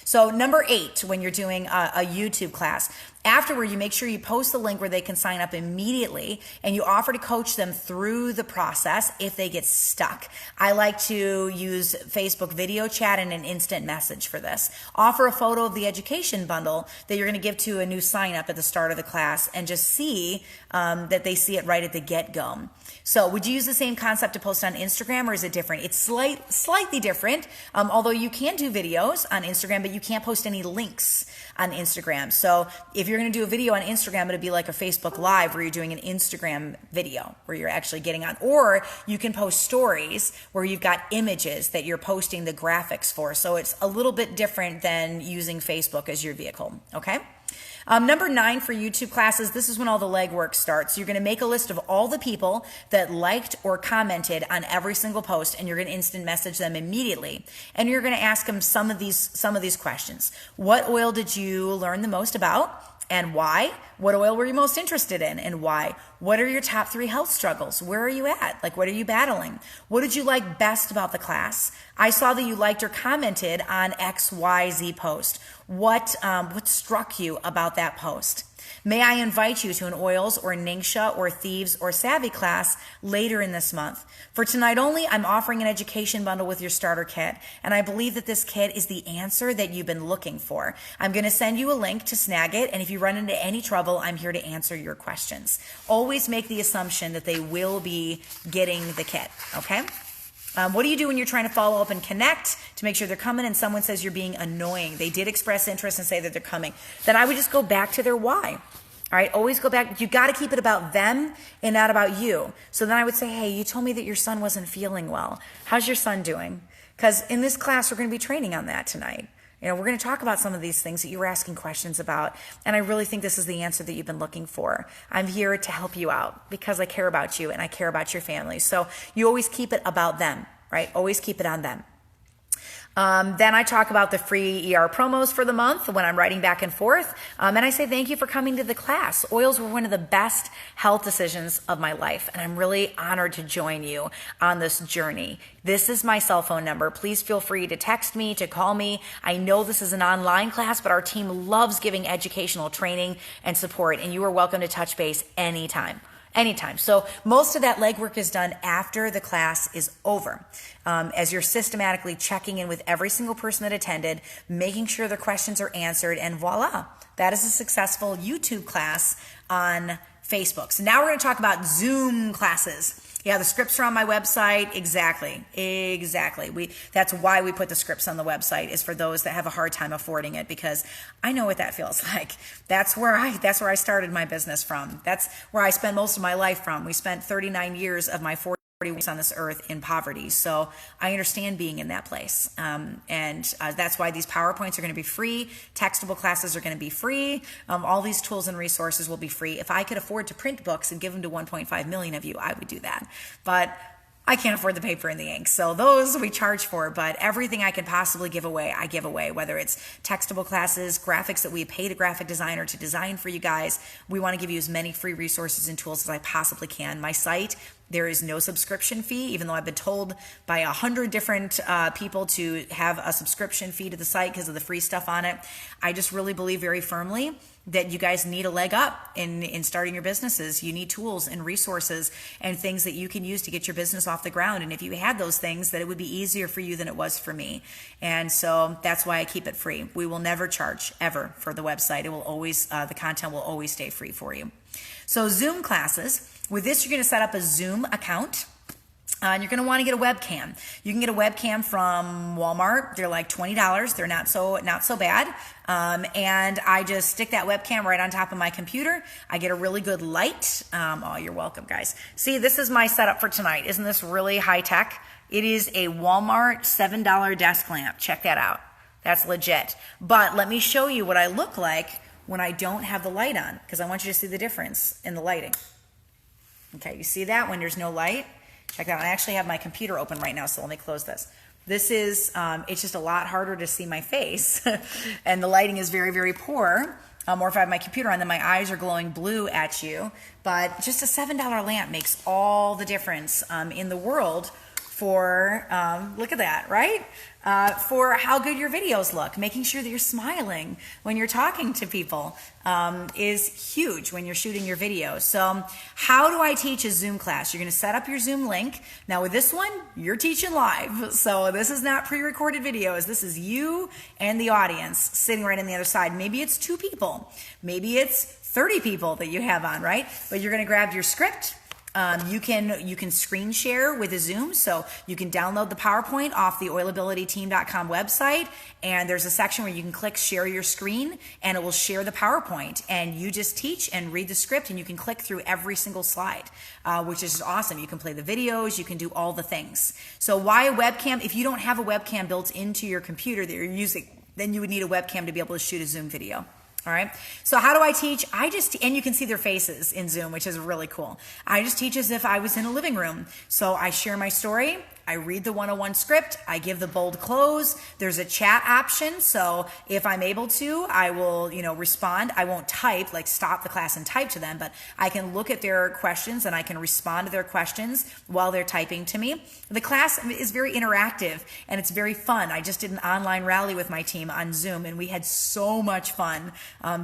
So number 8, when you're doing a YouTube class, afterward, you make sure you post the link where they can sign up immediately, and you offer to coach them through the process if they get stuck. I like to use Facebook video chat and an instant message for this. Offer a photo of the education bundle that you're going to give to a new sign up at the start of the class, and just see that they see it right at the get-go. So would you use the same concept to post on Instagram, or is it different? It's slightly different, although you can do videos on Instagram, but you can't post any links on Instagram. So if you're going to do a video on Instagram, it'll be like a Facebook Live where you're doing an Instagram video where you're actually getting on. Or you can post stories where you've got images that you're posting the graphics for. So it's a little bit different than using Facebook as your vehicle, okay? Number 9 for YouTube classes, this is when all the legwork starts. You're going to make a list of all the people that liked or commented on every single post, and you're going to instant message them immediately. And you're going to ask them some of these questions. What oil did you learn the most about? And why? What oil were you most interested in and why? What are your top 3 health struggles? Where are you at? Like, what are you battling? What did you like best about the class? I saw that you liked or commented on XYZ post. What struck you about that post? May I invite you to an oils or Ningxia or thieves or savvy class later in this month? For tonight only, I'm offering an education bundle with your starter kit, and I believe that this kit is the answer that you've been looking for. I'm going to send you a link to snag it, and if you run into any trouble, I'm here to answer your questions. Always make the assumption that they will be getting the kit, okay? What do you do when you're trying to follow up and connect to make sure they're coming and someone says you're being annoying? They did express interest and say that they're coming. Then I would just go back to their why. All right, always go back. You got to keep it about them and not about you. So then I would say, hey, you told me that your son wasn't feeling well. How's your son doing? Because in this class, we're going to be training on that tonight. We're going to talk about some of these things that you were asking questions about, and I really think this is the answer that you've been looking for. I'm here to help you out because I care about you and I care about your family. So you always keep it about them, right? Always keep it on them. Then I talk about the free ER promos for the month when I'm writing back and forth. And I say, thank you for coming to the class. Oils were one of the best health decisions of my life. And I'm really honored to join you on this journey. This is my cell phone number. Please feel free to text me, to call me. I know this is an online class, but our team loves giving educational training and support. And you are welcome to touch base anytime. Anytime. So most of that legwork is done after the class is over. As you're systematically checking in with every single person that attended, making sure their questions are answered, and voila, that is a successful YouTube class on Facebook. So now we're going to talk about Zoom classes. Yeah, the scripts are on my website. Exactly. That's why we put the scripts on the website, is for those that have a hard time affording it, because I know what that feels like. That's where I started my business from. That's where I spent most of my life from. We spent 39 years of my 40 weeks on this earth in poverty. So I understand being in that place. That's why these PowerPoints are going to be free. Textable classes are going to be free. All these tools and resources will be free. If I could afford to print books and give them to 1.5 million of you, I would do that. But I can't afford the paper and the ink. So those we charge for, but everything I can possibly give away, I give away, whether it's textable classes, graphics that we paid a graphic designer to design for you guys. We want to give you as many free resources and tools as I possibly can. My site, there is no subscription fee, even though I've been told by 100 different people to have a subscription fee to the site because of the free stuff on it. I just really believe very firmly that you guys need a leg up in starting your businesses. You need tools and resources and things that you can use to get your business off the ground. And if you had those things, that it would be easier for you than it was for me. And so that's why I keep it free. We will never charge ever for the website. It will always, the content will always stay free for you. So Zoom classes. With this, you're going to set up a Zoom account. And you're going to want to get a webcam. You can get a webcam from Walmart. They're like $20. They're not so bad. And I just stick that webcam right on top of my computer. I get a really good light. Oh, you're welcome, guys. See, this is my setup for tonight. Isn't this really high tech? It is a Walmart $7 desk lamp. Check that out. That's legit. But let me show you what I look like when I don't have the light on, because I want you to see the difference in the lighting. Okay, you see that when there's no light? Check that out. I actually have my computer open right now, so let me close this. This is, it's just a lot harder to see my face, and the lighting is very, very poor. Or if I have my computer on, then my eyes are glowing blue at you. But just a $7 lamp makes all the difference in the world for, look at that, right? For how good your videos look. Making sure that you're smiling when you're talking to people is huge when you're shooting your videos. So how do I teach a Zoom class? You're going to set up your Zoom link. Now with this one, you're teaching live. So this is not pre-recorded videos. This is you and the audience sitting right on the other side. Maybe it's 2 people. Maybe it's 30 people that you have on, right? But you're going to grab your script. You can screen share with a Zoom, so you can download the PowerPoint off the oilabilityteam.com website, and there's a section where you can click share your screen, and it will share the PowerPoint, and you just teach and read the script, and you can click through every single slide, which is awesome. You can play the videos, you can do all the things. So why a webcam? If you don't have a webcam built into your computer that you're using, then you would need a webcam to be able to shoot a Zoom video. All right. So how do I teach? And you can see their faces in Zoom, which is really cool. I just teach as if I was in a living room. So I share my story. I read the 101 script. I give the bold close. There's a chat option. So if I'm able to, I will, respond. I won't type, like stop the class and type to them, but I can look at their questions and I can respond to their questions while they're typing to me. The class is very interactive and it's very fun. I just did an online rally with my team on Zoom and we had so much fun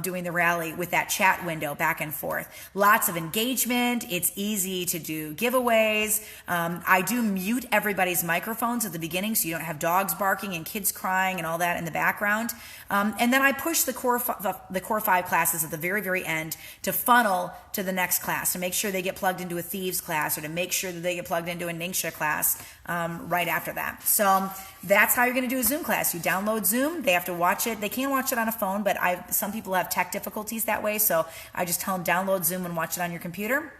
doing the rally with that chat window back and forth. Lots of engagement. It's easy to do giveaways. I do mute everybody's microphones at the beginning so you don't have dogs barking and kids crying and all that in the background. And then I push the core 5 classes at the very, very end to funnel to the next class, to make sure they get plugged into a Thieves class or to make sure that they get plugged into a Ningxia class right after that. So that's how you're going to do a Zoom class. You download Zoom. They have to watch it. They can watch it on a phone, but some people have tech difficulties that way. So I just tell them download Zoom and watch it on your computer.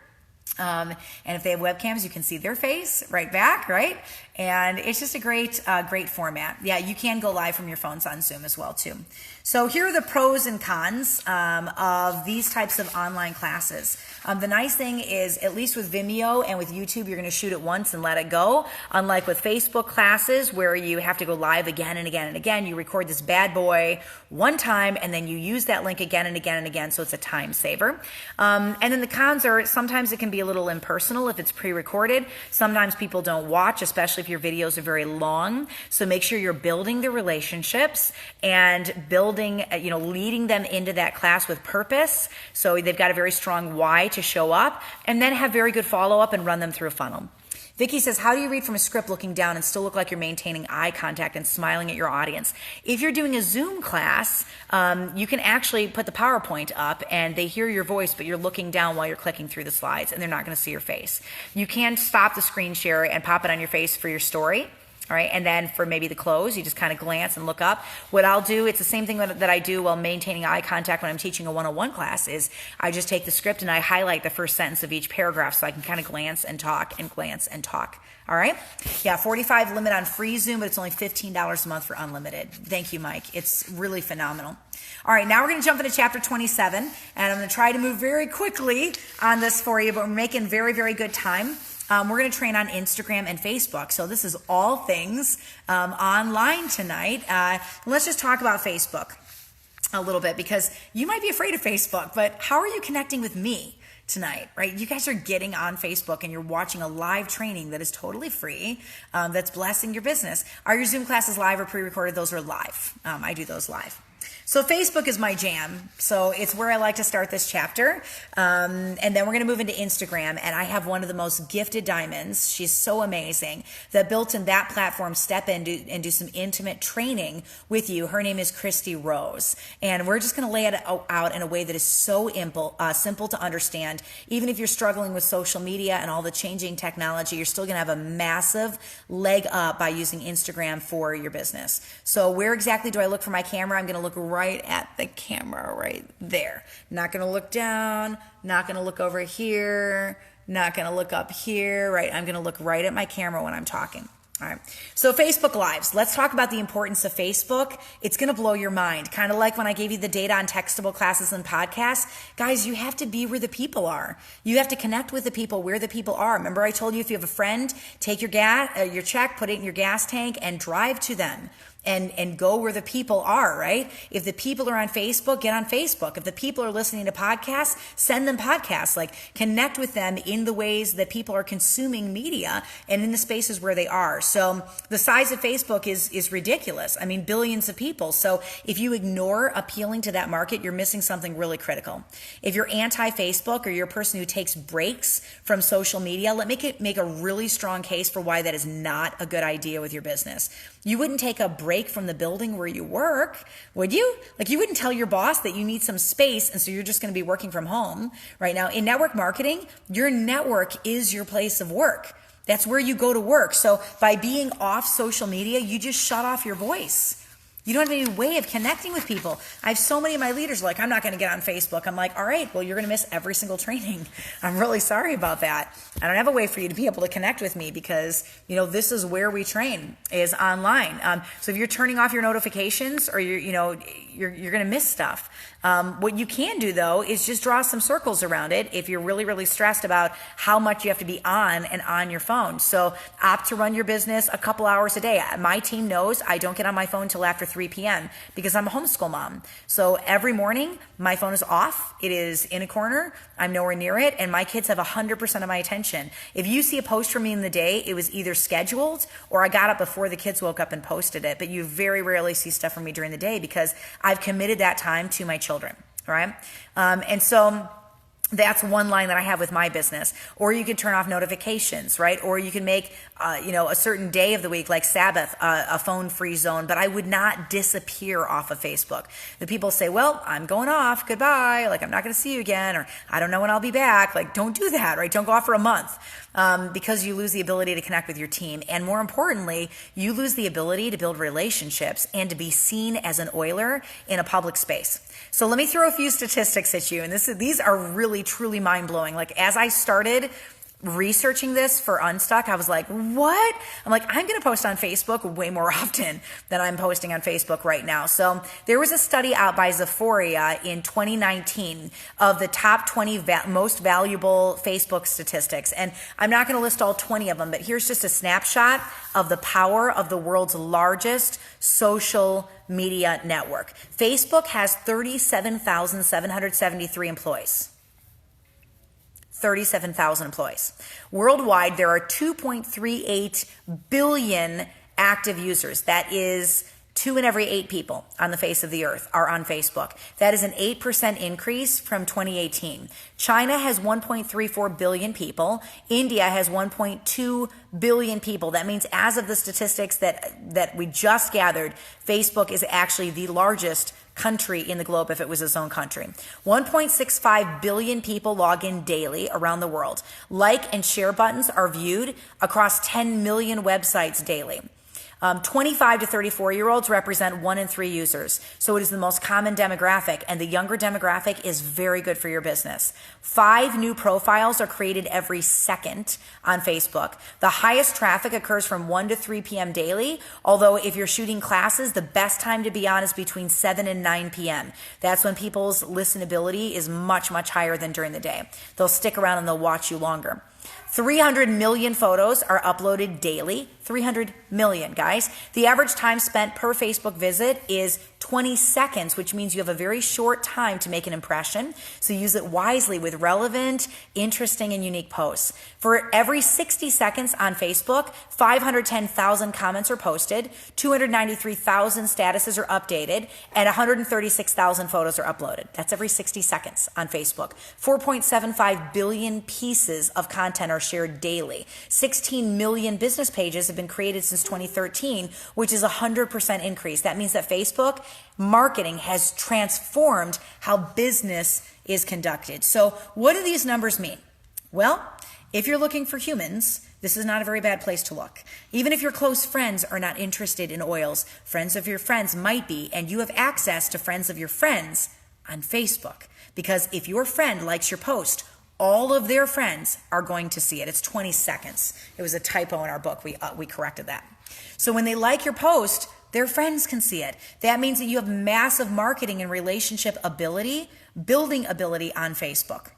And if they have webcams, you can see their face right back, right? And it's just a great format. Yeah, you can go live from your phones on Zoom as well, too. So here are the pros and cons of these types of online classes. The nice thing is, at least with Vimeo and with YouTube, you're going to shoot it once and let it go. Unlike with Facebook classes, where you have to go live again and again and again, you record this bad boy one time, and then you use that link again and again and again, so it's a time saver. And then the cons are sometimes it can be a little impersonal if it's pre-recorded. Sometimes people don't watch, especially if your videos are very long. So make sure you're building the relationships and leading them into that class with purpose. So they've got a very strong why to show up, and then have very good follow-up and run them through a funnel. Vicky says, how do you read from a script looking down and still look like you're maintaining eye contact and smiling at your audience? If you're doing a Zoom class, you can actually put the PowerPoint up and they hear your voice, but you're looking down while you're clicking through the slides and they're not going to see your face. You can stop the screen share and pop it on your face for your story. All right, and then for maybe the close, you just kind of glance and look up. What I'll do, it's the same thing that I do while maintaining eye contact when I'm teaching a 101 class, is I just take the script and I highlight the first sentence of each paragraph so I can kind of glance and talk and glance and talk. All right? Yeah, 45 limit on free Zoom, but it's only $15 a month for unlimited. Thank you, Mike. It's really phenomenal. All right, now we're going to jump into chapter 27, and I'm going to try to move very quickly on this for you, but we're making very, very good time. We're going to train on Instagram and Facebook. So this is all things online tonight. Let's just talk about Facebook a little bit, because you might be afraid of Facebook, but how are you connecting with me tonight, right? You guys are getting on Facebook and you're watching a live training that is totally free, that's blessing your business. Are your Zoom classes live or pre-recorded? Those are live. I do those live. So Facebook is my jam. So it's where I like to start this chapter. And then we're going to move into Instagram. And I have one of the most gifted diamonds. She's so amazing that built in that platform, step in and do some intimate training with you. Her name is Christy Rose. And we're just going to lay it out in a way that is so simple to understand. Even if you're struggling with social media and all the changing technology, you're still going to have a massive leg up by using Instagram for your business. So where exactly do I look for my camera? I'm going to look right at the camera right there. Not going to look down, not going to look over here, not going to look up here, right? I'm going to look right at my camera when I'm talking. All right. So Facebook Lives. Let's talk about the importance of Facebook. It's going to blow your mind. Kind of like when I gave you the data on textable classes and podcasts. Guys, you have to be where the people are. You have to connect with the people where the people are. Remember I told you if you have a friend, take your check, put it in your gas tank and drive to them. and go where the people are, right? If the people are on Facebook, get on Facebook. If the people are listening to podcasts, send them podcasts. Like, connect with them in the ways that people are consuming media and in the spaces where they are. So the size of Facebook is ridiculous. I mean, billions of people. So if you ignore appealing to that market, you're missing something really critical. If you're anti-Facebook or you're a person who takes breaks from social media, make a really strong case for why that is not a good idea with your business. You wouldn't take a break from the building where you work, would you? Like, you wouldn't tell your boss that you need some space and so you're just going to be working from home right now. In network marketing, your network is your place of work. That's where you go to work. So by being off social media, you just shut off your voice. You don't have any way of connecting with people. I have so many of my leaders like, I'm not going to get on Facebook. I'm like, all right, well, you're going to miss every single training. I'm really sorry about that. I don't have a way for you to be able to connect with me because, this is where we train, is online. So if you're turning off your notifications or you're going to miss stuff. What you can do, though, is just draw some circles around it if you're really, really stressed about how much you have to be on your phone. So opt to run your business a couple hours a day. My team knows I don't get on my phone till after 3 p.m. because I'm a homeschool mom. So every morning, my phone is off. It is in a corner. I'm nowhere near it. And my kids have 100% of my attention. If you see a post from me in the day, it was either scheduled or I got up before the kids woke up and posted it. But you very rarely see stuff from me during the day because I've committed that time to my children, right? And so that's one line that I have with my business. Or you could turn off notifications, right? Or you can make, a certain day of the week, like Sabbath, a phone-free zone. But I would not disappear off of Facebook. The people say, well, I'm going off. Goodbye. Like, I'm not going to see you again. Or I don't know when I'll be back. Like, don't do that, right? Don't go off for a month. Because you lose the ability to connect with your team. And more importantly, you lose the ability to build relationships and to be seen as an oiler in a public space. So let me throw a few statistics at you. And these are really, truly mind-blowing. Like, as I started researching this for Unstuck, I was like, what? I'm like, I'm going to post on Facebook way more often than I'm posting on Facebook right now. So there was a study out by Zephoria in 2019 of the top 20 most valuable Facebook statistics. And I'm not going to list all 20 of them, but here's just a snapshot of the power of the world's largest social media network. Facebook has 37,773 employees. 37,000 employees. Worldwide, there are 2.38 billion active users. That is 2 in every 8 people on the face of the earth are on Facebook. That is an 8% increase from 2018. China has 1.34 billion people. India has 1.2 billion people. That means as of the statistics that we just gathered, Facebook is actually the largest country in the globe if it was its own country. 1.65 billion people log in daily around the world. Like and share buttons are viewed across 10 million websites daily. 25 to 34-year-olds represent 1 in 3 users. So it is the most common demographic, and the younger demographic is very good for your business. 5 new profiles are created every second on Facebook. The highest traffic occurs from 1 to 3 p.m. daily, although if you're shooting classes, the best time to be on is between 7 and 9 p.m. That's when people's listenability is much, much higher than during the day. They'll stick around and they'll watch you longer. 300 million photos are uploaded daily. 300 million, guys. The average time spent per Facebook visit is 20 seconds, which means you have a very short time to make an impression. So use it wisely with relevant, interesting, and unique posts. For every 60 seconds on Facebook, 510,000 comments are posted, 293,000 statuses are updated, and 136,000 photos are uploaded. That's every 60 seconds on Facebook. 4.75 billion pieces of content are shared daily. 16 million business pages have been created since 2013, which is a 100% increase. That means that Facebook marketing has transformed how business is conducted. So what do these numbers mean? Well, if you're looking for humans, this is not a very bad place to look. Even if your close friends are not interested in oils, friends of your friends might be, and you have access to friends of your friends on Facebook. Because if your friend likes your post, all of their friends are going to see it. It's 20 seconds. It was a typo in our book. We corrected that. So when they like your post, their friends can see it. That means that you have massive marketing and relationship ability, building ability on Facebook.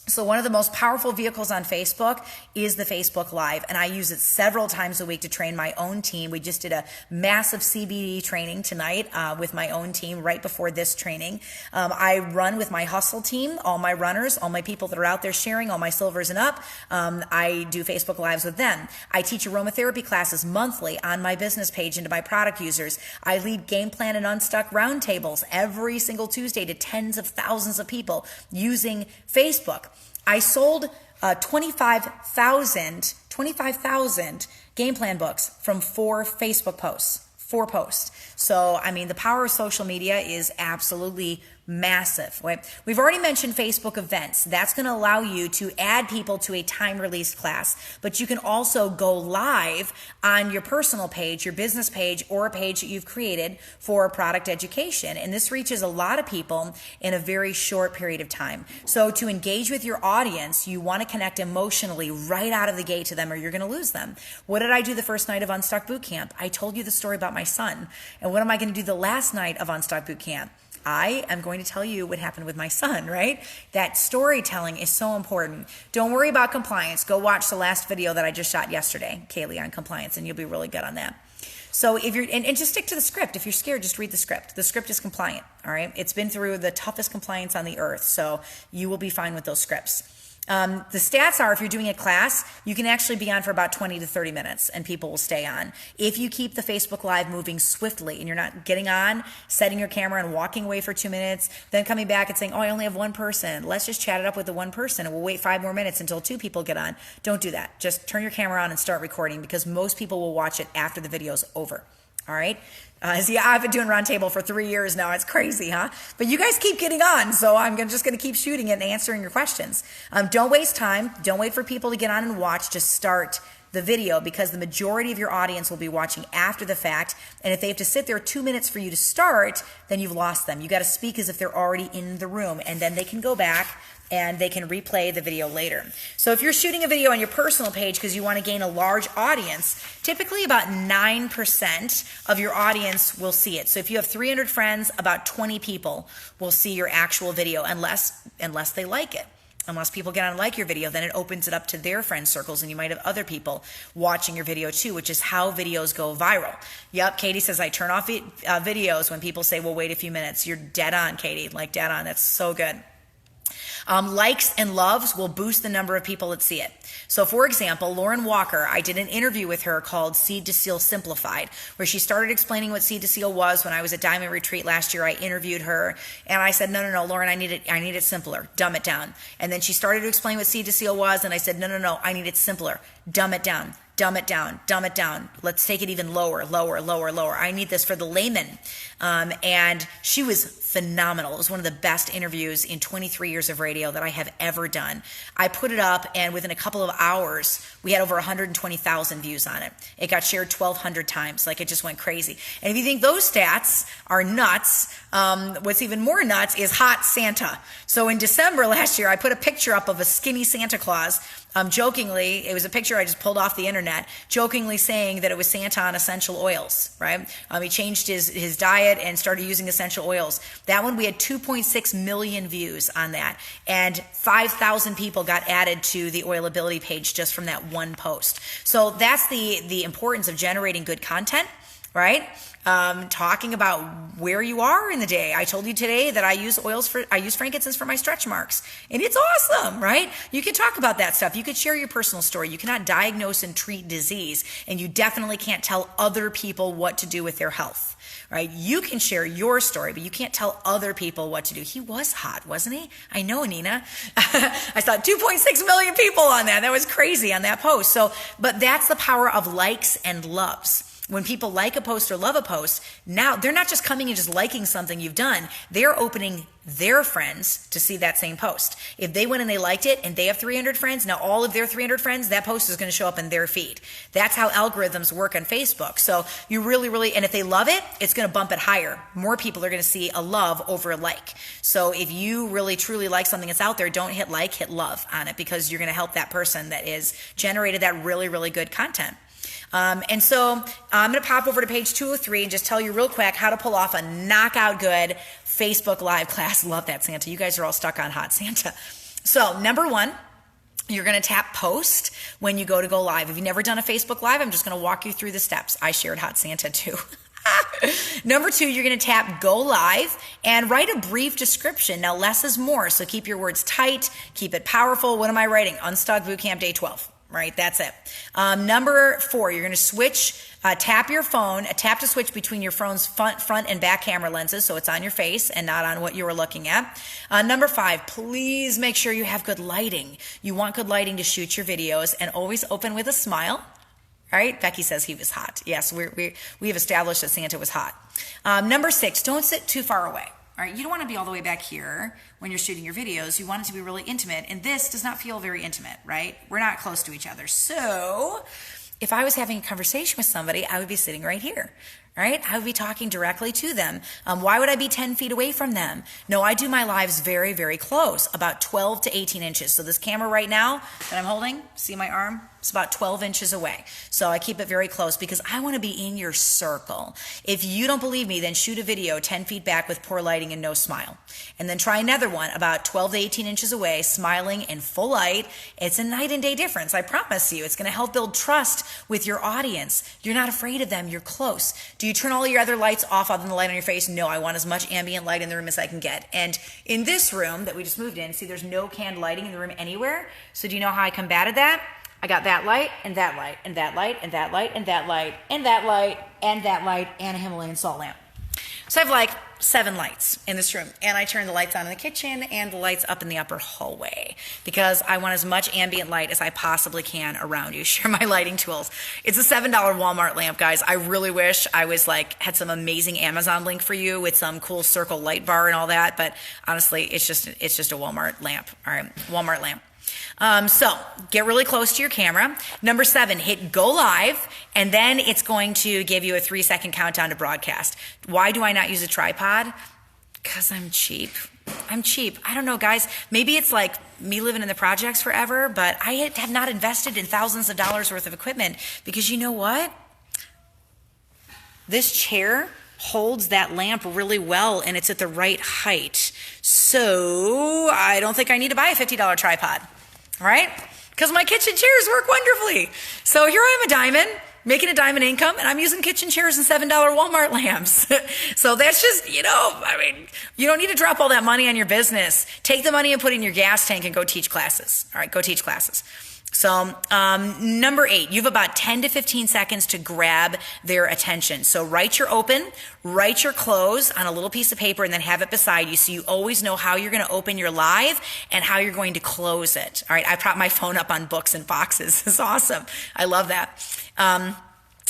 So one of the most powerful vehicles on Facebook is the Facebook Live, and I use it several times a week to train my own team. We just did a massive CBD training tonight with my own team right before this training. I run with my hustle team, all my runners, all my people that are out there sharing, all my silvers and up. I do Facebook Lives with them. I teach aromatherapy classes monthly on my business page and to my product users. I lead game plan and unstuck roundtables every single Tuesday to tens of thousands of people using Facebook. I sold 25,000 game plan books from 4 Facebook posts. 4 posts. So, I mean, the power of social media is absolutely massive. Right? We've already mentioned Facebook events. That's going to allow you to add people to a time-released class, but you can also go live on your personal page, your business page, or a page that you've created for product education. And this reaches a lot of people in a very short period of time. So to engage with your audience, you want to connect emotionally right out of the gate to them, or you're going to lose them. What did I do the first night of Unstuck Bootcamp? I told you the story about my son. And what am I going to do the last night of Unstuck Bootcamp? I am going to tell you what happened with my son, right? That storytelling is so important. Don't worry about compliance. Go watch the last video that I just shot yesterday, Kaylee, on compliance, and you'll be really good on that. So if you're, and just stick to the script. If you're scared, just read the script. The script is compliant, all right? It's been through the toughest compliance on the earth, so you will be fine with those scripts. The stats are, if you're doing a class, you can actually be on for about 20 to 30 minutes and people will stay on. If you keep the Facebook Live moving swiftly and you're not getting on, setting your camera and walking away for 2 minutes, then coming back and saying, oh, I only have one person. Let's just chat it up with the one person and we'll wait 5 more minutes until 2 people get on. Don't do that. Just turn your camera on and start recording, because most people will watch it after the video's over. All right. See, I've been doing Roundtable for 3 years now. It's crazy, huh? But you guys keep getting on, so I'm just going to keep shooting it and answering your questions. Don't waste time. Don't wait for people to get on and watch. Just start the video, because the majority of your audience will be watching after the fact. And if they have to sit there 2 minutes for you to start, then you've lost them. You got to speak as if they're already in the room, and then they can go back and they can replay the video later. So if you're shooting a video on your personal page because you want to gain a large audience, typically about 9% of your audience will see it. So if you have 300 friends, about 20 people will see your actual video, unless they like it. Unless people get on and like your video, then it opens it up to their friend circles, and you might have other people watching your video too, which is how videos go viral. Yep, Katie says, I turn off videos when people say, well, wait a few minutes. You're dead on, Katie, like dead on. That's so good. Likes and loves will boost the number of people that see it. So for example, Lauren Walker, I did an interview with her called Seed to Seal Simplified, where she started explaining what Seed to Seal was. When I was at Diamond Retreat last year, I interviewed her and I said, no, Lauren, I need it simpler, dumb it down. And then she started to explain what Seed to Seal was, and I said, no, I need it simpler, dumb it down. Dumb it down, dumb it down. Let's take it even lower. I need this for the layman. And she was phenomenal. It was one of the best interviews in 23 years of radio that I have ever done. I put it up, and within a couple of hours, we had over 120,000 views on it. It got shared 1,200 times. Like, it just went crazy. And if you think those stats are nuts, what's even more nuts is Hot Santa. So in December last year, I put a picture up of a skinny Santa Claus. Jokingly, it was a picture I just pulled off the internet, jokingly saying that it was Santa on essential oils, right? He changed his diet and started using essential oils. That one, we had 2.6 million views on that, and 5,000 people got added to the Oilability page just from that one post. So that's the importance of generating good content, right? Talking about where you are in the day. I told you today that I use frankincense for my stretch marks, and it's awesome, right? You can talk about that stuff. You could share your personal story. You cannot diagnose and treat disease, and you definitely can't tell other people what to do with their health, right? You can share your story, but you can't tell other people what to do. He was hot, wasn't he? I know, Nina. I saw 2.6 million people on that. That was crazy on that post. So, but that's the power of likes and loves. When people like a post or love a post, now they're not just coming and just liking something you've done. They're opening their friends to see that same post. If they went and they liked it and they have 300 friends, now all of their 300 friends, that post is going to show up in their feed. That's how algorithms work on Facebook. So you really, and if they love it, it's going to bump it higher. More people are going to see a love over a like. So if you really truly like something that's out there, don't hit like, hit love on it, because you're going to help that person that is generated that really good content. And so I'm going to pop over to page 203 and just tell you real quick how to pull off a knockout good Facebook Live class. Love that, Santa. You guys are all stuck on Hot Santa. So number one, you're going to tap post when you go live. If you've never done a Facebook Live, I'm just going to walk you through the steps. I shared Hot Santa too. Number two, you're going to tap go live and write a brief description. Now, less is more, so keep your words tight, keep it powerful. What am I writing? Unstuck Bootcamp Day 12, right? That's it. Number four, you're going to switch, tap your phone, tap to switch between your phone's front and back camera lenses, so it's on your face and not on what you were looking at. Number five, please make sure you have good lighting. You want good lighting to shoot your videos, and always open with a smile. All right, Becky says he was hot. Yes, we've established that Santa was hot. Number six, don't sit too far away. All right, you don't want to be all the way back here when you're shooting your videos. You want it to be really intimate, and this does not feel very intimate, right? We're not close to each other. So if I was having a conversation with somebody, I would be sitting right here. Right? I would be talking directly to them. Why would I be 10 feet away from them? No, I do my lives very, very close, about 12 to 18 inches. So this camera right now that I'm holding, see my arm? It's about 12 inches away. So I keep it very close because I want to be in your circle. If you don't believe me, then shoot a video 10 feet back with poor lighting and no smile. And then try another one about 12 to 18 inches away, smiling in full light. It's a night and day difference. I promise you. It's going to help build trust with your audience. You're not afraid of them. You're close. Do you turn all your other lights off other than the light on your face? No, I want as much ambient light in the room as I can get. And in this room that we just moved in, see there's no canned lighting in the room anywhere. So do you know how I combated that? I got that light, and that light, and that light, and that light, and that light, and that light, and that light, and a Himalayan salt lamp. So I have like 7 lights in this room, and I turn the lights on in the kitchen and the lights up in the upper hallway because I want as much ambient light as I possibly can around you. Share my lighting tools. It's a $7 Walmart lamp, guys. I really wish I was had some amazing Amazon link for you with some cool circle light bar and all that, but honestly, it's just a Walmart lamp. All right, Walmart lamp. So get really close to your camera. Number 7, hit go live, and then it's going to give you a 3-second countdown to broadcast. Why do I not use a tripod? Because I'm cheap. I don't know, guys. Maybe it's like me living in the projects forever, but I have not invested in thousands of dollars worth of equipment because you know what? This chair holds that lamp really well, and it's at the right height. So I don't think I need to buy a $50 tripod. Right? Because my kitchen chairs work wonderfully. So here I am, a diamond, making a diamond income, and I'm using kitchen chairs and $7 Walmart lamps. So that's just, you don't need to drop all that money on your business. Take the money and put it in your gas tank and go teach classes. All right, go teach classes. So number 8, you have about 10 to 15 seconds to grab their attention. So write your open, write your close on a little piece of paper, and then have it beside you so you always know how you're going to open your live and how you're going to close it. All right, I prop my phone up on books and boxes. It's awesome. I love that.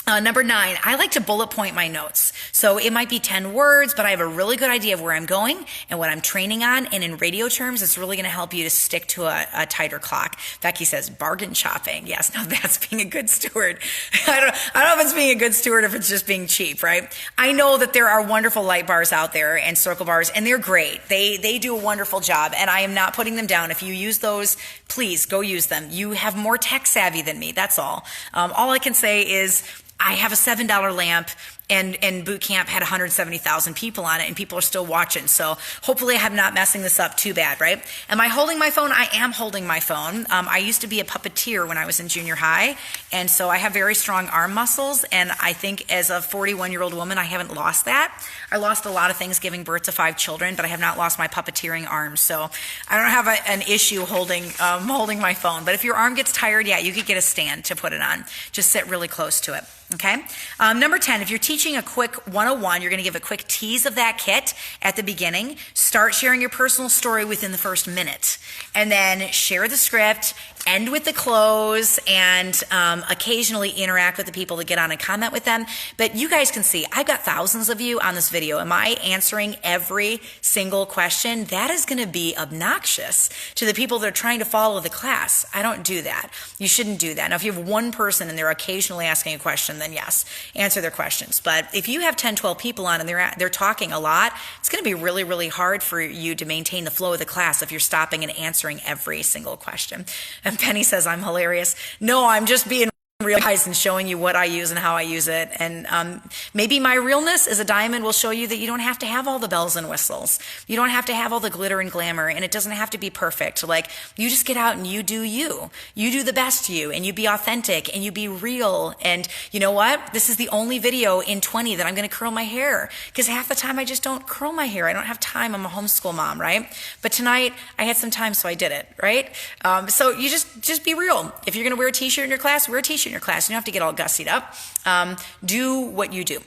Number 9, I like to bullet point my notes. So it might be 10 words, but I have a really good idea of where I'm going and what I'm training on. And in radio terms, it's really going to help you to stick to a tighter clock. Becky says bargain shopping. Yes, now that's being a good steward. I don't know if it's being a good steward or if it's just being cheap, right? I know that there are wonderful light bars out there and circle bars, and they're great. They do a wonderful job, and I am not putting them down. If you use those, please go use them. You have more tech savvy than me. That's all. All I can say is I have a $7 lamp, and boot camp had 170,000 people on it, and people are still watching. So hopefully I'm not messing this up too bad, right? Am I holding my phone? I am holding my phone. I used to be a puppeteer when I was in junior high, and so I have very strong arm muscles, and I think as a 41-year-old woman, I haven't lost that. I lost a lot of things giving birth to 5 children, but I have not lost my puppeteering arms. So I don't have an issue holding my phone. But if your arm gets tired, yeah, you could get a stand to put it on. Just sit really close to it. Okay. Number 10, if you're teaching a quick 101, you're going to give a quick tease of that kit at the beginning. Start sharing your personal story within the first minute. And then share the script, end with the close, and occasionally interact with the people that get on and comment with them. But you guys can see, I've got thousands of you on this video. Am I answering every single question? That is going to be obnoxious to the people that are trying to follow the class. I don't do that. You shouldn't do that. Now, if you have one person and they're occasionally asking a question, then yes, answer their questions. But if you have 10, 12 people on and they're talking a lot, it's going to be really, really hard for you to maintain the flow of the class if you're stopping and answering every single question. And Penny says, I'm hilarious. No, I'm just being realize and showing you what I use and how I use it. And maybe my realness as a diamond will show you that you don't have to have all the bells and whistles. You don't have to have all the glitter and glamour, and it doesn't have to be perfect. Like, you just get out and you do you. You do the best you, and you be authentic, and you be real. And you know what? This is the only video in 20 that I'm going to curl my hair, because half the time I just don't curl my hair. I don't have time. I'm a homeschool mom, right? But tonight I had some time, so I did it, right? So you just be real. If you're going to wear a t-shirt in your class, wear a t-shirt in your class. You don't have to get all gussied up. Do what you do.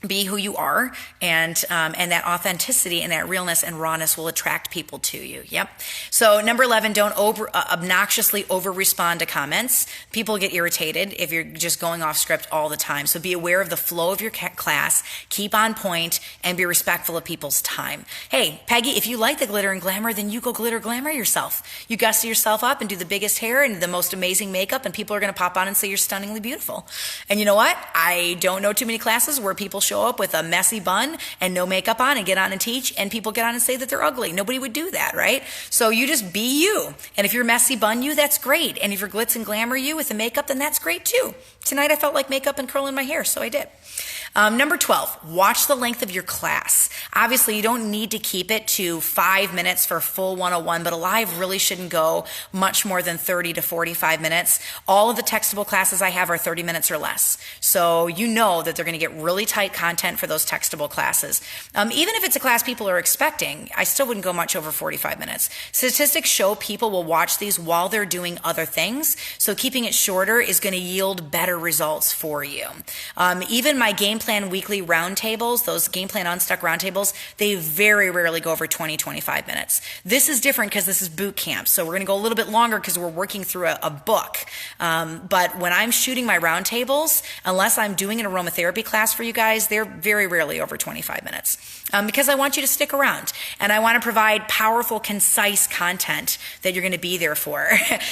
Be who you are, and that authenticity and that realness and rawness will attract people to you. Yep. So number 11, don't obnoxiously over-respond to comments. People get irritated if you're just going off script all the time. So be aware of the flow of your class, keep on point, and be respectful of people's time. Hey, Peggy, if you like the glitter and glamour, then you go glitter glamour yourself. You gussy yourself up and do the biggest hair and the most amazing makeup, and people are going to pop on and say you're stunningly beautiful. And you know what? I don't know too many classes where people show up with a messy bun and no makeup on and get on and teach, and people get on and say that they're ugly. Nobody would do that, right? So you just be you. And if you're messy bun you, that's great. And if you're glitz and glamour you with the makeup, then that's great too. Tonight I felt like makeup and curling my hair, so I did. Number 12, watch the length of your class. Obviously, you don't need to keep it to 5 minutes for full 101, but a live really shouldn't go much more than 30 to 45 minutes. All of the textable classes I have are 30 minutes or less. So you know that they're going to get really tight content for those textable classes. Even if it's a class people are expecting, I still wouldn't go much over 45 minutes. Statistics show people will watch these while they're doing other things, so keeping it shorter is going to yield better results for you. Even my game plan weekly roundtables, those game plan Unstuck roundtables, they very rarely go over 20-25 minutes. This is different because this is boot camp, so we're going to go a little bit longer because we're working through a book. But when I'm shooting my roundtables, unless I'm doing an aromatherapy class for you guys, they're very rarely over 25 minutes. Because I want you to stick around, and I want to provide powerful, concise content that you're going to be there for.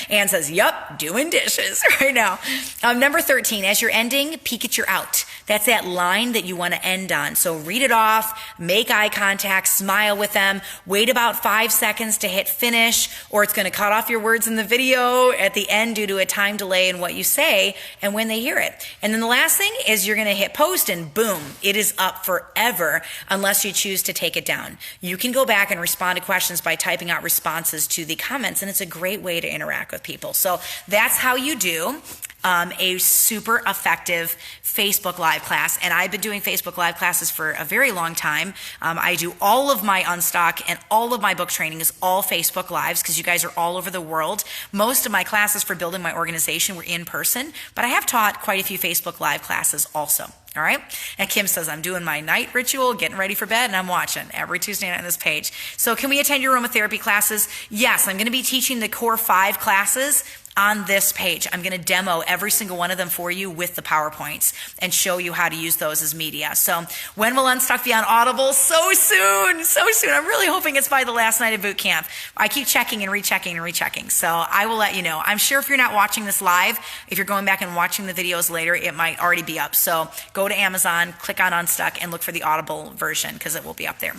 Ann says, yup, doing dishes right now. Number 13, as you're ending, peek at your out. That's that line that you want to end on. So read it off, make eye contact, smile with them, wait about 5 seconds to hit finish, or it's going to cut off your words in the video at the end due to a time delay in what you say and when they hear it. And then the last thing is you're going to hit post, and boom, it is up forever unless you choose to take it down. You can go back and respond to questions by typing out responses to the comments, and it's a great way to interact with people. So that's how you do a super effective Facebook Live class. And I've been doing Facebook Live classes for a very long time. I do all of my Unstuck and all of my book training is all Facebook Lives because you guys are all over the world. Most of my classes for building my organization were in person, but I have taught quite a few Facebook Live classes also. All right. And Kim says, I'm doing my night ritual, getting ready for bed, and I'm watching every Tuesday night on this page. So can we attend your aromatherapy classes? Yes, I'm going to be teaching the core 5 classes on this page. I'm going to demo every single one of them for you with the PowerPoints and show you how to use those as media. So when will Unstuck be on Audible? So soon, so soon. I'm really hoping it's by the last night of boot camp. I keep checking and rechecking and rechecking. So I will let you know. I'm sure if you're not watching this live, if you're going back and watching the videos later, it might already be up. So go to Amazon, click on Unstuck, and look for the Audible version because it will be up there.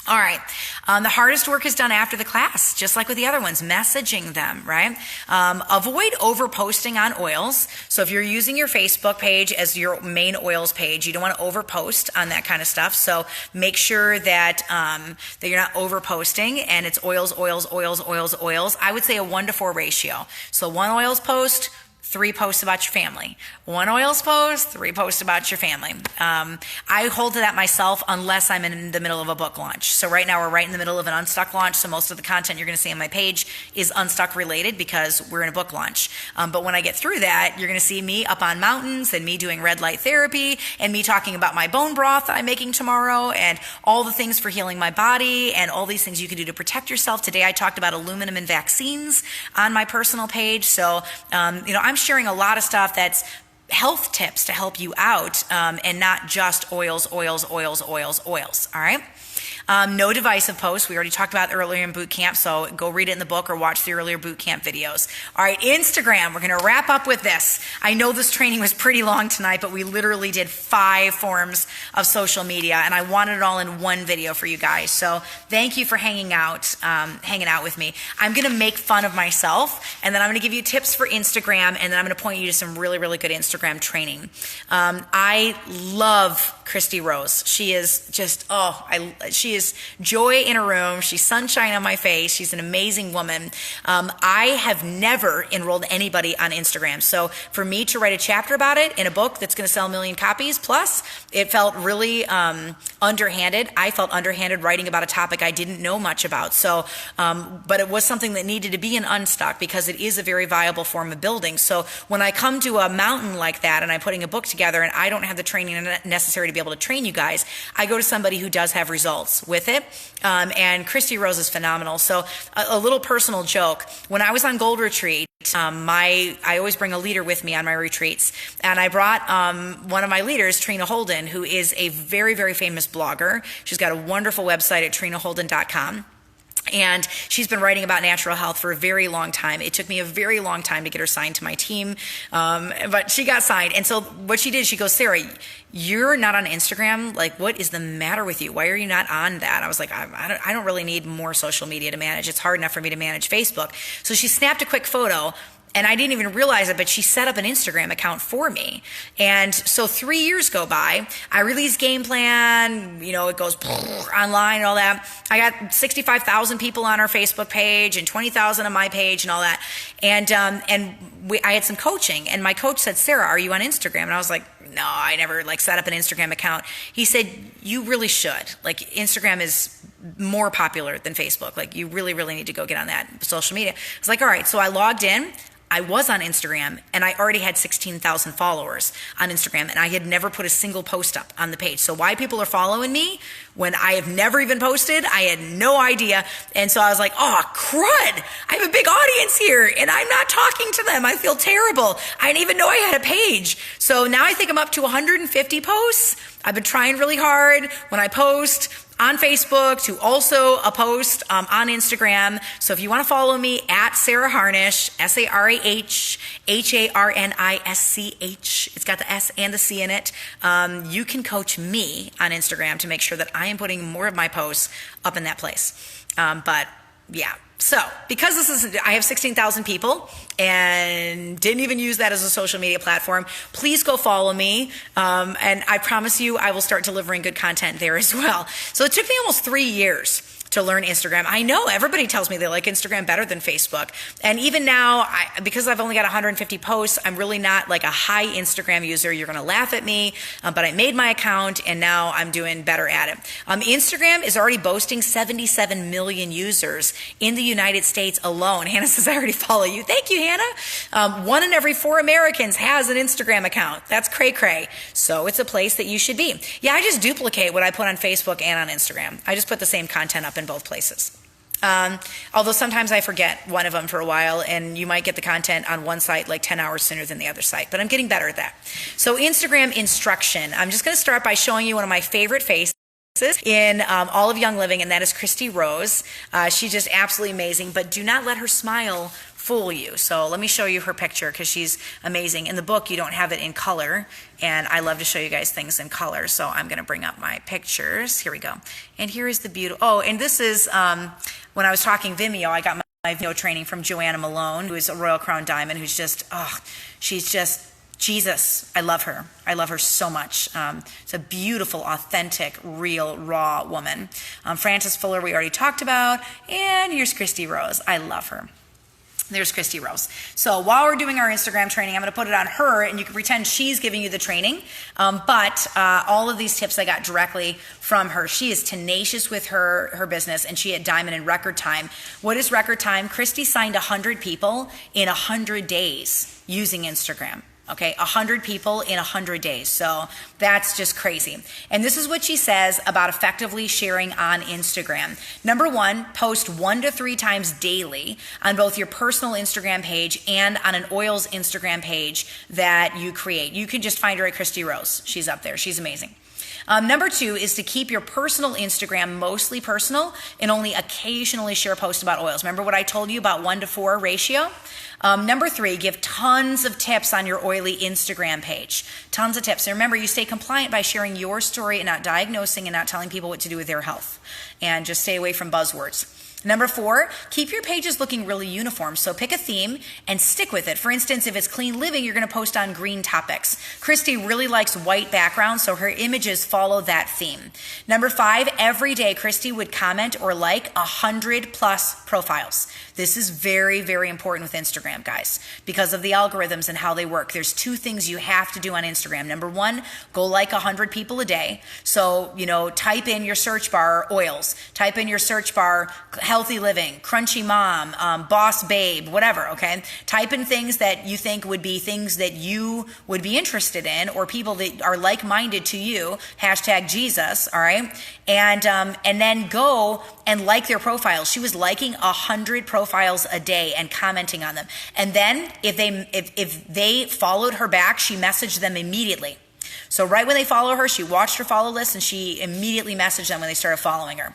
All right. The hardest work is done after the class, just like with the other ones, messaging them, right? Avoid over posting on oils. So if you're using your Facebook page as your main oils page, you don't want to over post on that kind of stuff. So make sure that, that you're not over posting and it's oils, oils, oils, oils, oils. I would say a 1-to-4 ratio. So 1 oils post, 3 posts about your family. 1 oils post, 3 posts about your family. I hold to that myself unless I'm in the middle of a book launch. So right now we're right in the middle of an Unstuck launch, so most of the content you're going to see on my page is Unstuck related because we're in a book launch. But when I get through that, you're going to see me up on mountains and me doing red light therapy and me talking about my bone broth that I'm making tomorrow and all the things for healing my body and all these things you can do to protect yourself. Today I talked about aluminum and vaccines on my personal page. So, I'm sharing a lot of stuff that's health tips to help you out and not just oils, oils, oils, oils, oils. All right. No divisive posts. We already talked about earlier in boot camp, so go read it in the book or watch the earlier boot camp videos. All right, Instagram. We're going to wrap up with this. I know this training was pretty long tonight, but we literally did 5 forms of social media, and I wanted it all in one video for you guys. So thank you for hanging out with me. I'm going to make fun of myself, and then I'm going to give you tips for Instagram, and then I'm going to point you to some really, really good Instagram training. I love Christy Rose. She is just, she is joy in a room. She's sunshine on my face. She's an amazing woman. I have never enrolled anybody on Instagram. So for me to write a chapter about it in a book that's going to sell 1 million copies plus, it felt really underhanded. I felt underhanded writing about a topic I didn't know much about. So, but it was something that needed to be in Unstuck because it is a very viable form of building. So when I come to a mountain like that and I'm putting a book together and I don't have the training necessary to be able to train you guys, I go to somebody who does have results with it. And Christy Rose is phenomenal. So a little personal joke. When I was on Gold Retreat, I always bring a leader with me on my retreats. And I brought one of my leaders, Trina Holden, who is a very, very famous blogger. She's got a wonderful website at trinaholden.com. And she's been writing about natural health for a very long time. It took me a very long time to get her signed to my team, but she got signed. And so what she did, she goes, Sarah, you're not on Instagram. Like, what is the matter with you? Why are you not on that? I was like, I don't really need more social media to manage. It's hard enough for me to manage Facebook. So she snapped a quick photo. And I didn't even realize it, but she set up an Instagram account for me. And so 3 years go by. I release Game Plan. It goes online and all that. I got 65,000 people on our Facebook page and 20,000 on my page and all that. And I had some coaching. And my coach said, Sarah, are you on Instagram? And I was like, no, I never set up an Instagram account. He said, you really should. Instagram is more popular than Facebook. You really, really need to go get on that social media. I was like, all right. So I logged in. I was on Instagram and I already had 16,000 followers on Instagram and I had never put a single post up on the page. So why people are following me when I have never even posted, I had no idea. And so I was like, oh, crud. I have a big audience here and I'm not talking to them. I feel terrible. I didn't even know I had a page. So now I think I'm up to 150 posts. I've been trying really hard when I post on Facebook to also a post on Instagram. So if you want to follow me at Sarah Harnish, SarahHarnisch, it's got the S and the C in it. You can coach me on Instagram to make sure that I am putting more of my posts up in that place. But yeah. So, because I have 16,000 people and didn't even use that as a social media platform, please go follow me. And I promise you, I will start delivering good content there as well. So it took me almost 3 years to learn Instagram. I know everybody tells me they like Instagram better than Facebook. And even now, because I've only got 150 posts, I'm really not a high Instagram user. You're going to laugh at me, but I made my account and now I'm doing better at it. Instagram is already boasting 77 million users in the United States alone. Hannah says, I already follow you. Thank you, Hannah. 1 in every 4 Americans has an Instagram account. That's cray-cray. So it's a place that you should be. Yeah, I just duplicate what I put on Facebook and on Instagram. I just put the same content up in both places. Although sometimes I forget one of them for a while and you might get the content on one site 10 hours sooner than the other site, but I'm getting better at that. So Instagram instruction. I'm just going to start by showing you one of my favorite faces in all of Young Living, and that is Christy Rose. She's just absolutely amazing, but do not let her smile fool you. So let me show you her picture because she's amazing. In the book, you don't have it in color, and I love to show you guys things in color. So I'm going to bring up my pictures. Here we go. And here is the beautiful, and this is, when I was talking Vimeo, I got my Vimeo training from Joanna Malone, who is a Royal Crown Diamond, who's just, she's just Jesus. I love her. I love her so much. It's a beautiful, authentic, real, raw woman. Frances Fuller, we already talked about. And here's Christy Rose. I love her. There's Christy Rose. So while we're doing our Instagram training, I'm going to put it on her, and you can pretend she's giving you the training. But all of these tips I got directly from her. She is tenacious with her business, and she hit diamond in record time. What is record time? Christy signed 100 people in 100 days using Instagram. Okay, 100 people in 100 days. So that's just crazy. And this is what she says about effectively sharing on Instagram. Number 1, post 1 to 3 times daily on both your personal Instagram page and on an oils Instagram page that you create. You can just find her at Christy Rose. She's up there. She's amazing. Number 2 is to keep your personal Instagram mostly personal and only occasionally share posts about oils. Remember what I told you about 1-to-4 ratio? Number 3, give tons of tips on your oily Instagram page. Tons of tips. And remember, you stay compliant by sharing your story and not diagnosing and not telling people what to do with their health. And just stay away from buzzwords. Number 4, keep your pages looking really uniform. So pick a theme and stick with it. For instance, if it's clean living, you're going to post on green topics. Christy really likes white backgrounds, so her images follow that theme. Number 5, every day Christy would comment or like 100+ profiles. This is very, very important with Instagram, guys, because of the algorithms and how they work. There's 2 things you have to do on Instagram. Number 1, go like 100 people a day. So, type in your search bar oils, type in your search bar healthy living, crunchy mom, boss babe, whatever, okay? Type in things that you think would be things that you would be interested in or people that are like-minded to you, #Jesus, all right? And then go and like their profiles. She was liking 100 profiles a day and commenting on them. And then if they followed her back, she messaged them immediately. So right when they follow her, she watched her follow list and she immediately messaged them when they started following her.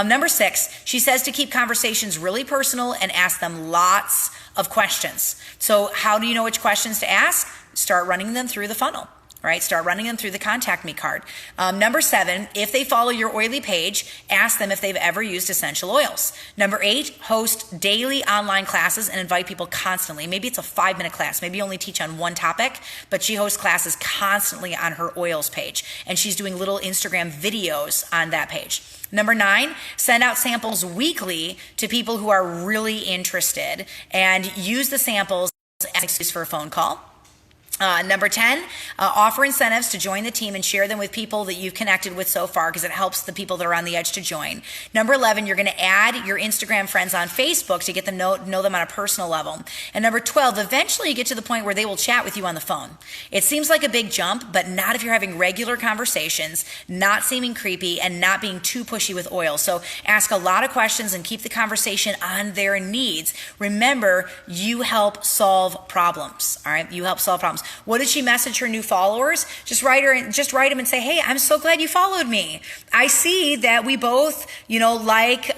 Number 6, she says to keep conversations really personal and ask them lots of questions. So how do you know which questions to ask? Start running them through the funnel. Right? Start running them through the contact me card. Number 7, if they follow your oily page, ask them if they've ever used essential oils. Number 8, host daily online classes and invite people constantly. Maybe it's a 5-minute class. Maybe you only teach on one topic, but she hosts classes constantly on her oils page. And she's doing little Instagram videos on that page. Number 9, send out samples weekly to people who are really interested and use the samples as an excuse for a phone call. Number 10, offer incentives to join the team and share them with people that you've connected with so far because it helps the people that are on the edge to join. Number 11, you're going to add your Instagram friends on Facebook to get them know them on a personal level. And number 12, eventually you get to the point where they will chat with you on the phone. It seems like a big jump, but not if you're having regular conversations, not seeming creepy, and not being too pushy with oil. So ask a lot of questions and keep the conversation on their needs. Remember, you help solve problems. All right, you help solve problems. What did she message her new followers? Just write them and say, hey, I'm so glad you followed me. I see that we both, like,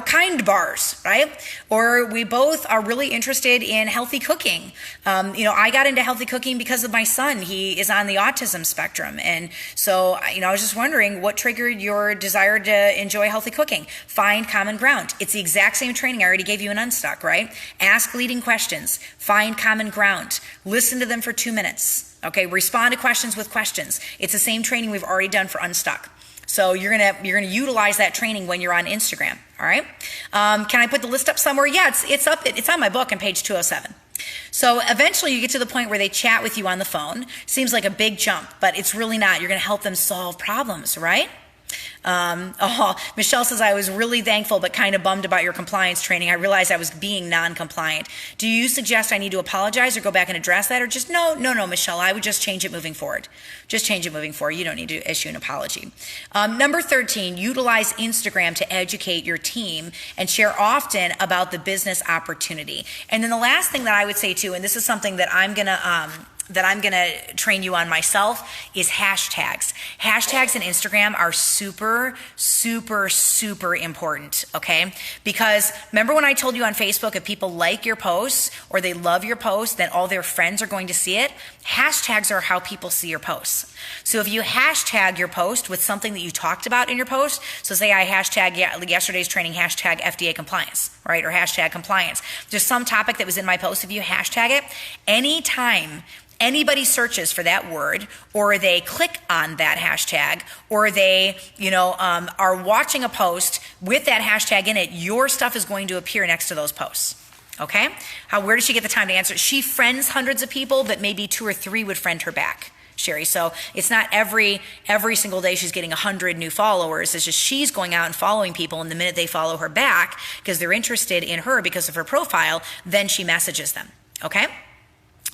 Kind bars, right? Or we both are really interested in healthy cooking. I got into healthy cooking because of my son. He is on the autism spectrum. And so, I was just wondering what triggered your desire to enjoy healthy cooking. Find common ground. It's the exact same training I already gave you in Unstuck, right? Ask leading questions. Find common ground. Listen to them for 2 minutes. Okay, respond to questions with questions. It's the same training we've already done for Unstuck. So you're gonna utilize that training when you're on Instagram. All right. Can I put the list up somewhere? Yeah, it's up. It's on my book on page 207. So eventually you get to the point where they chat with you on the phone. Seems like a big jump, but it's really not. You're gonna help them solve problems, right? Michelle says, I was really thankful but kind of bummed about your compliance training. I realized I was being non-compliant. Do you suggest I need to apologize or go back and address that, or just no, Michelle, I would just change it moving forward. Just change it moving forward. You don't need to issue an apology. Number 13, utilize Instagram to educate your team and share often about the business opportunity. And then the last thing that I would say too, and this is something that I'm going to train you on myself, is hashtags. Hashtags in Instagram are super, super, super important, okay? Because remember when I told you on Facebook, if people like your posts or they love your post, then all their friends are going to see it? Hashtags are how people see your posts. So if you hashtag your post with something that you talked about in your post, so say I hashtag yesterday's training, hashtag FDA compliance, right? Or hashtag compliance. There's some topic that was in my post. If you hashtag it, anytime anybody searches for that word, or they click on that hashtag, or they, are watching a post with that hashtag in it, your stuff is going to appear next to those posts. Okay? Where does she get the time to answer? She friends hundreds of people, but maybe 2 or 3 would friend her back, Sherry. So it's not every single day she's getting 100 new followers. It's just she's going out and following people, and the minute they follow her back because they're interested in her because of her profile, then she messages them. Okay?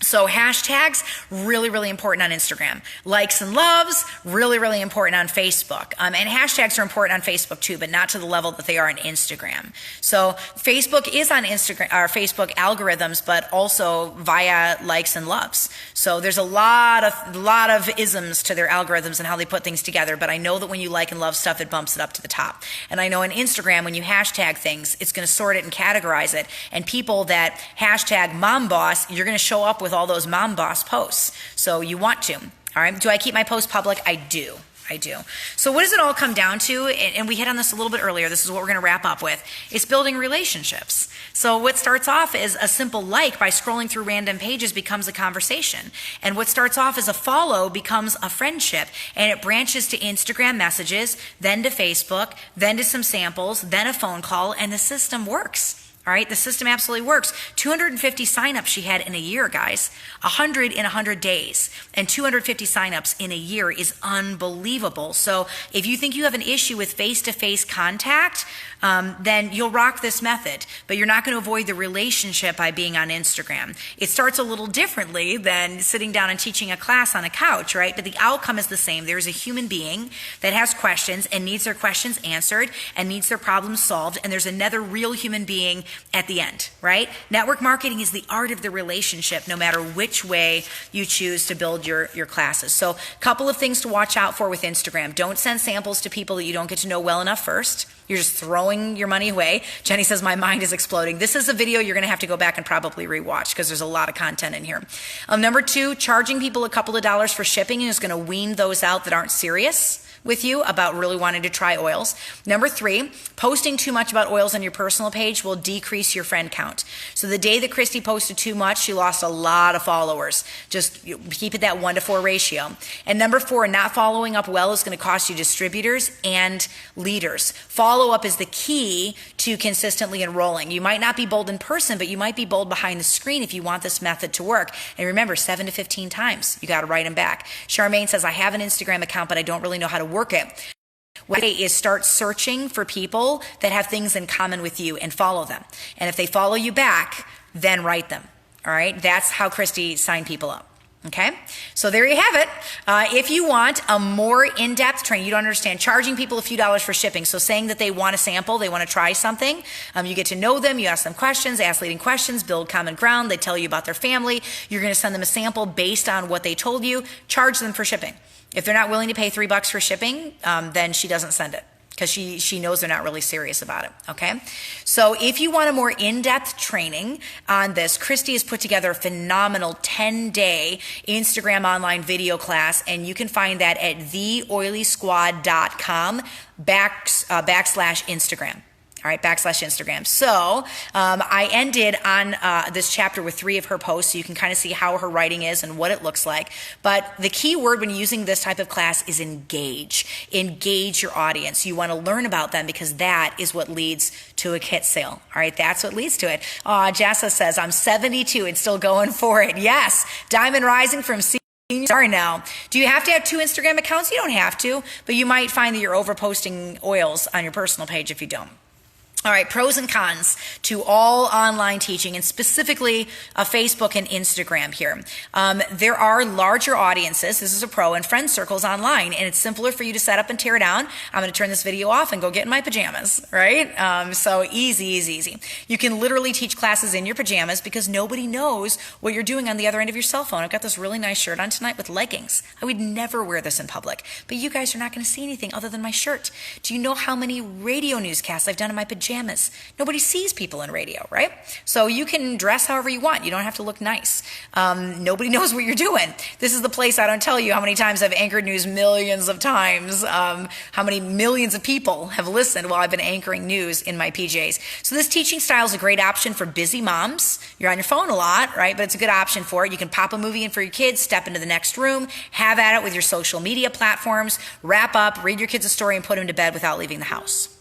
So hashtags, really, really important on Instagram. Likes and loves, really, really important on Facebook. And hashtags are important on Facebook too, but not to the level that they are on Instagram. So Facebook is on Instagram, or Facebook algorithms, but also via likes and loves. So there's a lot of isms to their algorithms and how they put things together. But I know that when you like and love stuff, it bumps it up to the top. And I know on Instagram, when you hashtag things, it's going to sort it and categorize it. And people that hashtag mom boss, you're going to show up with all those mom boss posts. So you want to. All right. Do I keep my posts public? I do. So what does it all come down to? And we hit on this a little bit earlier. This is what we're going to wrap up with. It's building relationships. So what starts off as a simple like by scrolling through random pages becomes a conversation. And what starts off as a follow becomes a friendship. And it branches to Instagram messages, then to Facebook, then to some samples, then a phone call, and the system works. All right, the system absolutely works. 250 signups she had in a year, guys. 100 in 100 days. And 250 signups in a year is unbelievable. So if you think you have an issue with face-to-face contact, then you'll rock this method. But you're not going to avoid the relationship by being on Instagram. It starts a little differently than sitting down and teaching a class on a couch, right? But the outcome is the same. There's a human being that has questions and needs their questions answered and needs their problems solved. And there's another real human being at the end, right? Network marketing is the art of the relationship, no matter which way you choose to build your classes. So a couple of things to watch out for with Instagram. Don't send samples to people that you don't get to know well enough first. You're just throwing your money away. Jenny says, my mind is exploding. This is a video you're going to have to go back and probably rewatch because there's a lot of content in here. Number 2, charging people a couple of dollars for shipping is going to wean those out that aren't serious with you about really wanting to try oils. Number 3, posting too much about oils on your personal page will decrease your friend count. So the day that Christy posted too much, she lost a lot of followers. Just keep it that 1-to-4 ratio. And number 4, not following up well is going to cost you distributors and leaders. Follow-up is the key to consistently enrolling. You might not be bold in person, but you might be bold behind the screen if you want this method to work. And remember, 7 to 15 times, you got to write them back. Charmaine says, I have an Instagram account, but I don't really know how to work it. What I say is start searching for people that have things in common with you and follow them. And if they follow you back, then write them. All right? That's how Christy signed people up. Okay? So there you have it. If you want a more in-depth training, you don't understand, charging people a few dollars for shipping. So saying that they want a sample, they want to try something, you get to know them, you ask them questions, ask leading questions, build common ground, they tell you about their family, you're going to send them a sample based on what they told you, charge them for shipping. If they're not willing to pay $3 for shipping, then she doesn't send it because she knows they're not really serious about it, okay? So if you want a more in-depth training on this, Christy has put together a phenomenal 10-day Instagram online video class, and you can find that at theoilysquad.com/Instagram. All right, /Instagram. So I ended on this chapter with 3 of her posts, so you can kind of see how her writing is and what it looks like. But the key word when using this type of class is engage. Engage your audience. You want to learn about them because that is what leads to a kit sale. All right, that's what leads to it. Jessa says, I'm 72 and still going for it. Yes, Diamond Rising from Sorry now. Do you have to have 2 Instagram accounts? You don't have to, but you might find that you're overposting oils on your personal page if you don't. All right, pros and cons to all online teaching, and specifically Facebook and Instagram here. There are larger audiences, this is a pro, and friend circles online, and it's simpler for you to set up and tear down. I'm going to turn this video off and go get in my pajamas, right? So easy. You can literally teach classes in your pajamas because nobody knows what you're doing on the other end of your cell phone. I've got this really nice shirt on tonight with leggings. I would never wear this in public, but you guys are not going to see anything other than my shirt. Do you know how many radio newscasts I've done in my pajamas? Nobody sees people in radio, right? So you can dress however you want. You don't have to look nice. Nobody knows what you're doing. This is the place I don't tell you how many times I've anchored news millions of times, how many millions of people have listened while I've been anchoring news in my PJs. So this teaching style is a great option for busy moms. You're on your phone a lot, right? But it's a good option for it. You can pop a movie in for your kids, step into the next room, have at it with your social media platforms, wrap up, read your kids a story, and put them to bed without leaving the house.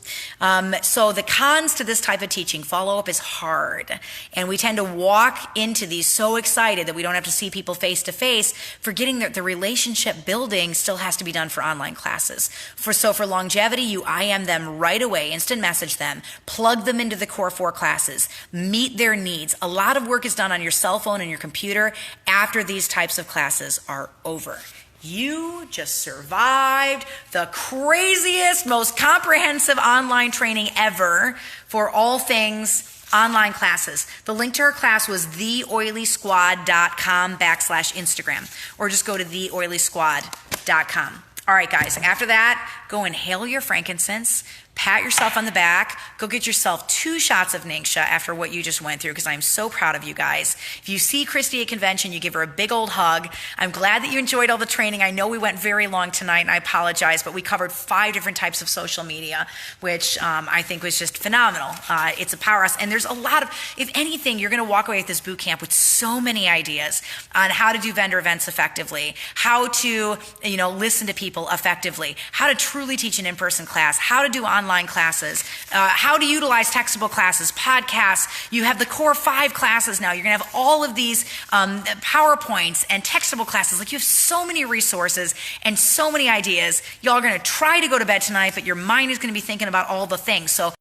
So the cons to this type of teaching, follow-up is hard. And we tend to walk into these so excited that we don't have to see people face to face, forgetting that the relationship building still has to be done for online classes. So for longevity, you IM them right away, instant message them, plug them into the core 4 classes, meet their needs. A lot of work is done on your cell phone and your computer after these types of classes are over. You just survived the craziest, most comprehensive online training ever for all things online classes. The link to her class was theoilysquad.com/Instagram, or just go to theoilysquad.com. All right, guys, after that, go inhale your frankincense, pat yourself on the back, go get yourself 2 shots of Ningxia after what you just went through, because I'm so proud of you guys. If you see Christy at convention, you give her a big old hug. I'm glad that you enjoyed all the training. I know we went very long tonight, and I apologize, but we covered 5 different types of social media, which I think was just phenomenal. It's a powerhouse, and there's a lot of, if anything, you're going to walk away with this boot camp with so many ideas on how to do vendor events effectively, how to, listen to people effectively, how to truly teach an in-person class, how to do online classes, how to utilize textable classes, podcasts. You have the core 5 classes now. You're going to have all of these PowerPoints and textable classes. Like, you have so many resources and so many ideas. Y'all are going to try to go to bed tonight, but your mind is going to be thinking about all the things. So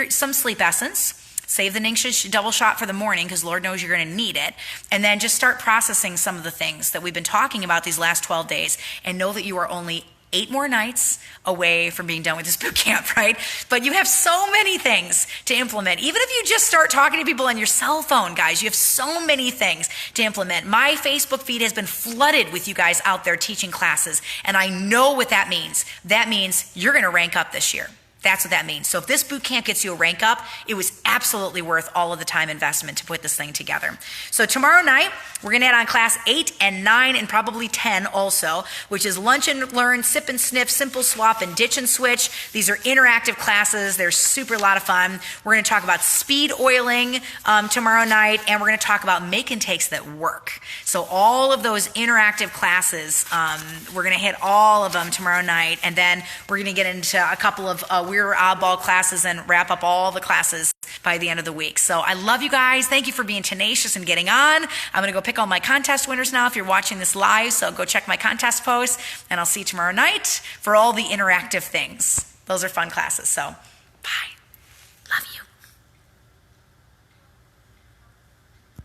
some sleep essence. Save the Ningxia double shot for the morning, because Lord knows you're going to need it. And then just start processing some of the things that we've been talking about these last 12 days, and know that you are only 8 more nights away from being done with this boot camp, right? But you have so many things to implement. Even if you just start talking to people on your cell phone, guys, you have so many things to implement. My Facebook feed has been flooded with you guys out there teaching classes, and I know what that means. That means you're going to rank up this year. That's what that means. So if this boot camp gets you a rank up, it was absolutely worth all of the time investment to put this thing together. So tomorrow night, we're going to add on class 8 and 9 and probably 10 also, which is Lunch and Learn, Sip and Sniff, Simple Swap, and Ditch and Switch. These are interactive classes. They're super a lot of fun. We're going to talk about speed oiling tomorrow night, and we're going to talk about make and takes that work. So all of those interactive classes, we're going to hit all of them tomorrow night, and then we're going to get into a couple of weird oddball classes and wrap up all the classes by the end of the week. So I love you guys. Thank you for being tenacious and getting on. I'm going to go pick all my contest winners now if you're watching this live, so go check my contest post, and I'll see you tomorrow night for all the interactive things. Those are fun classes. So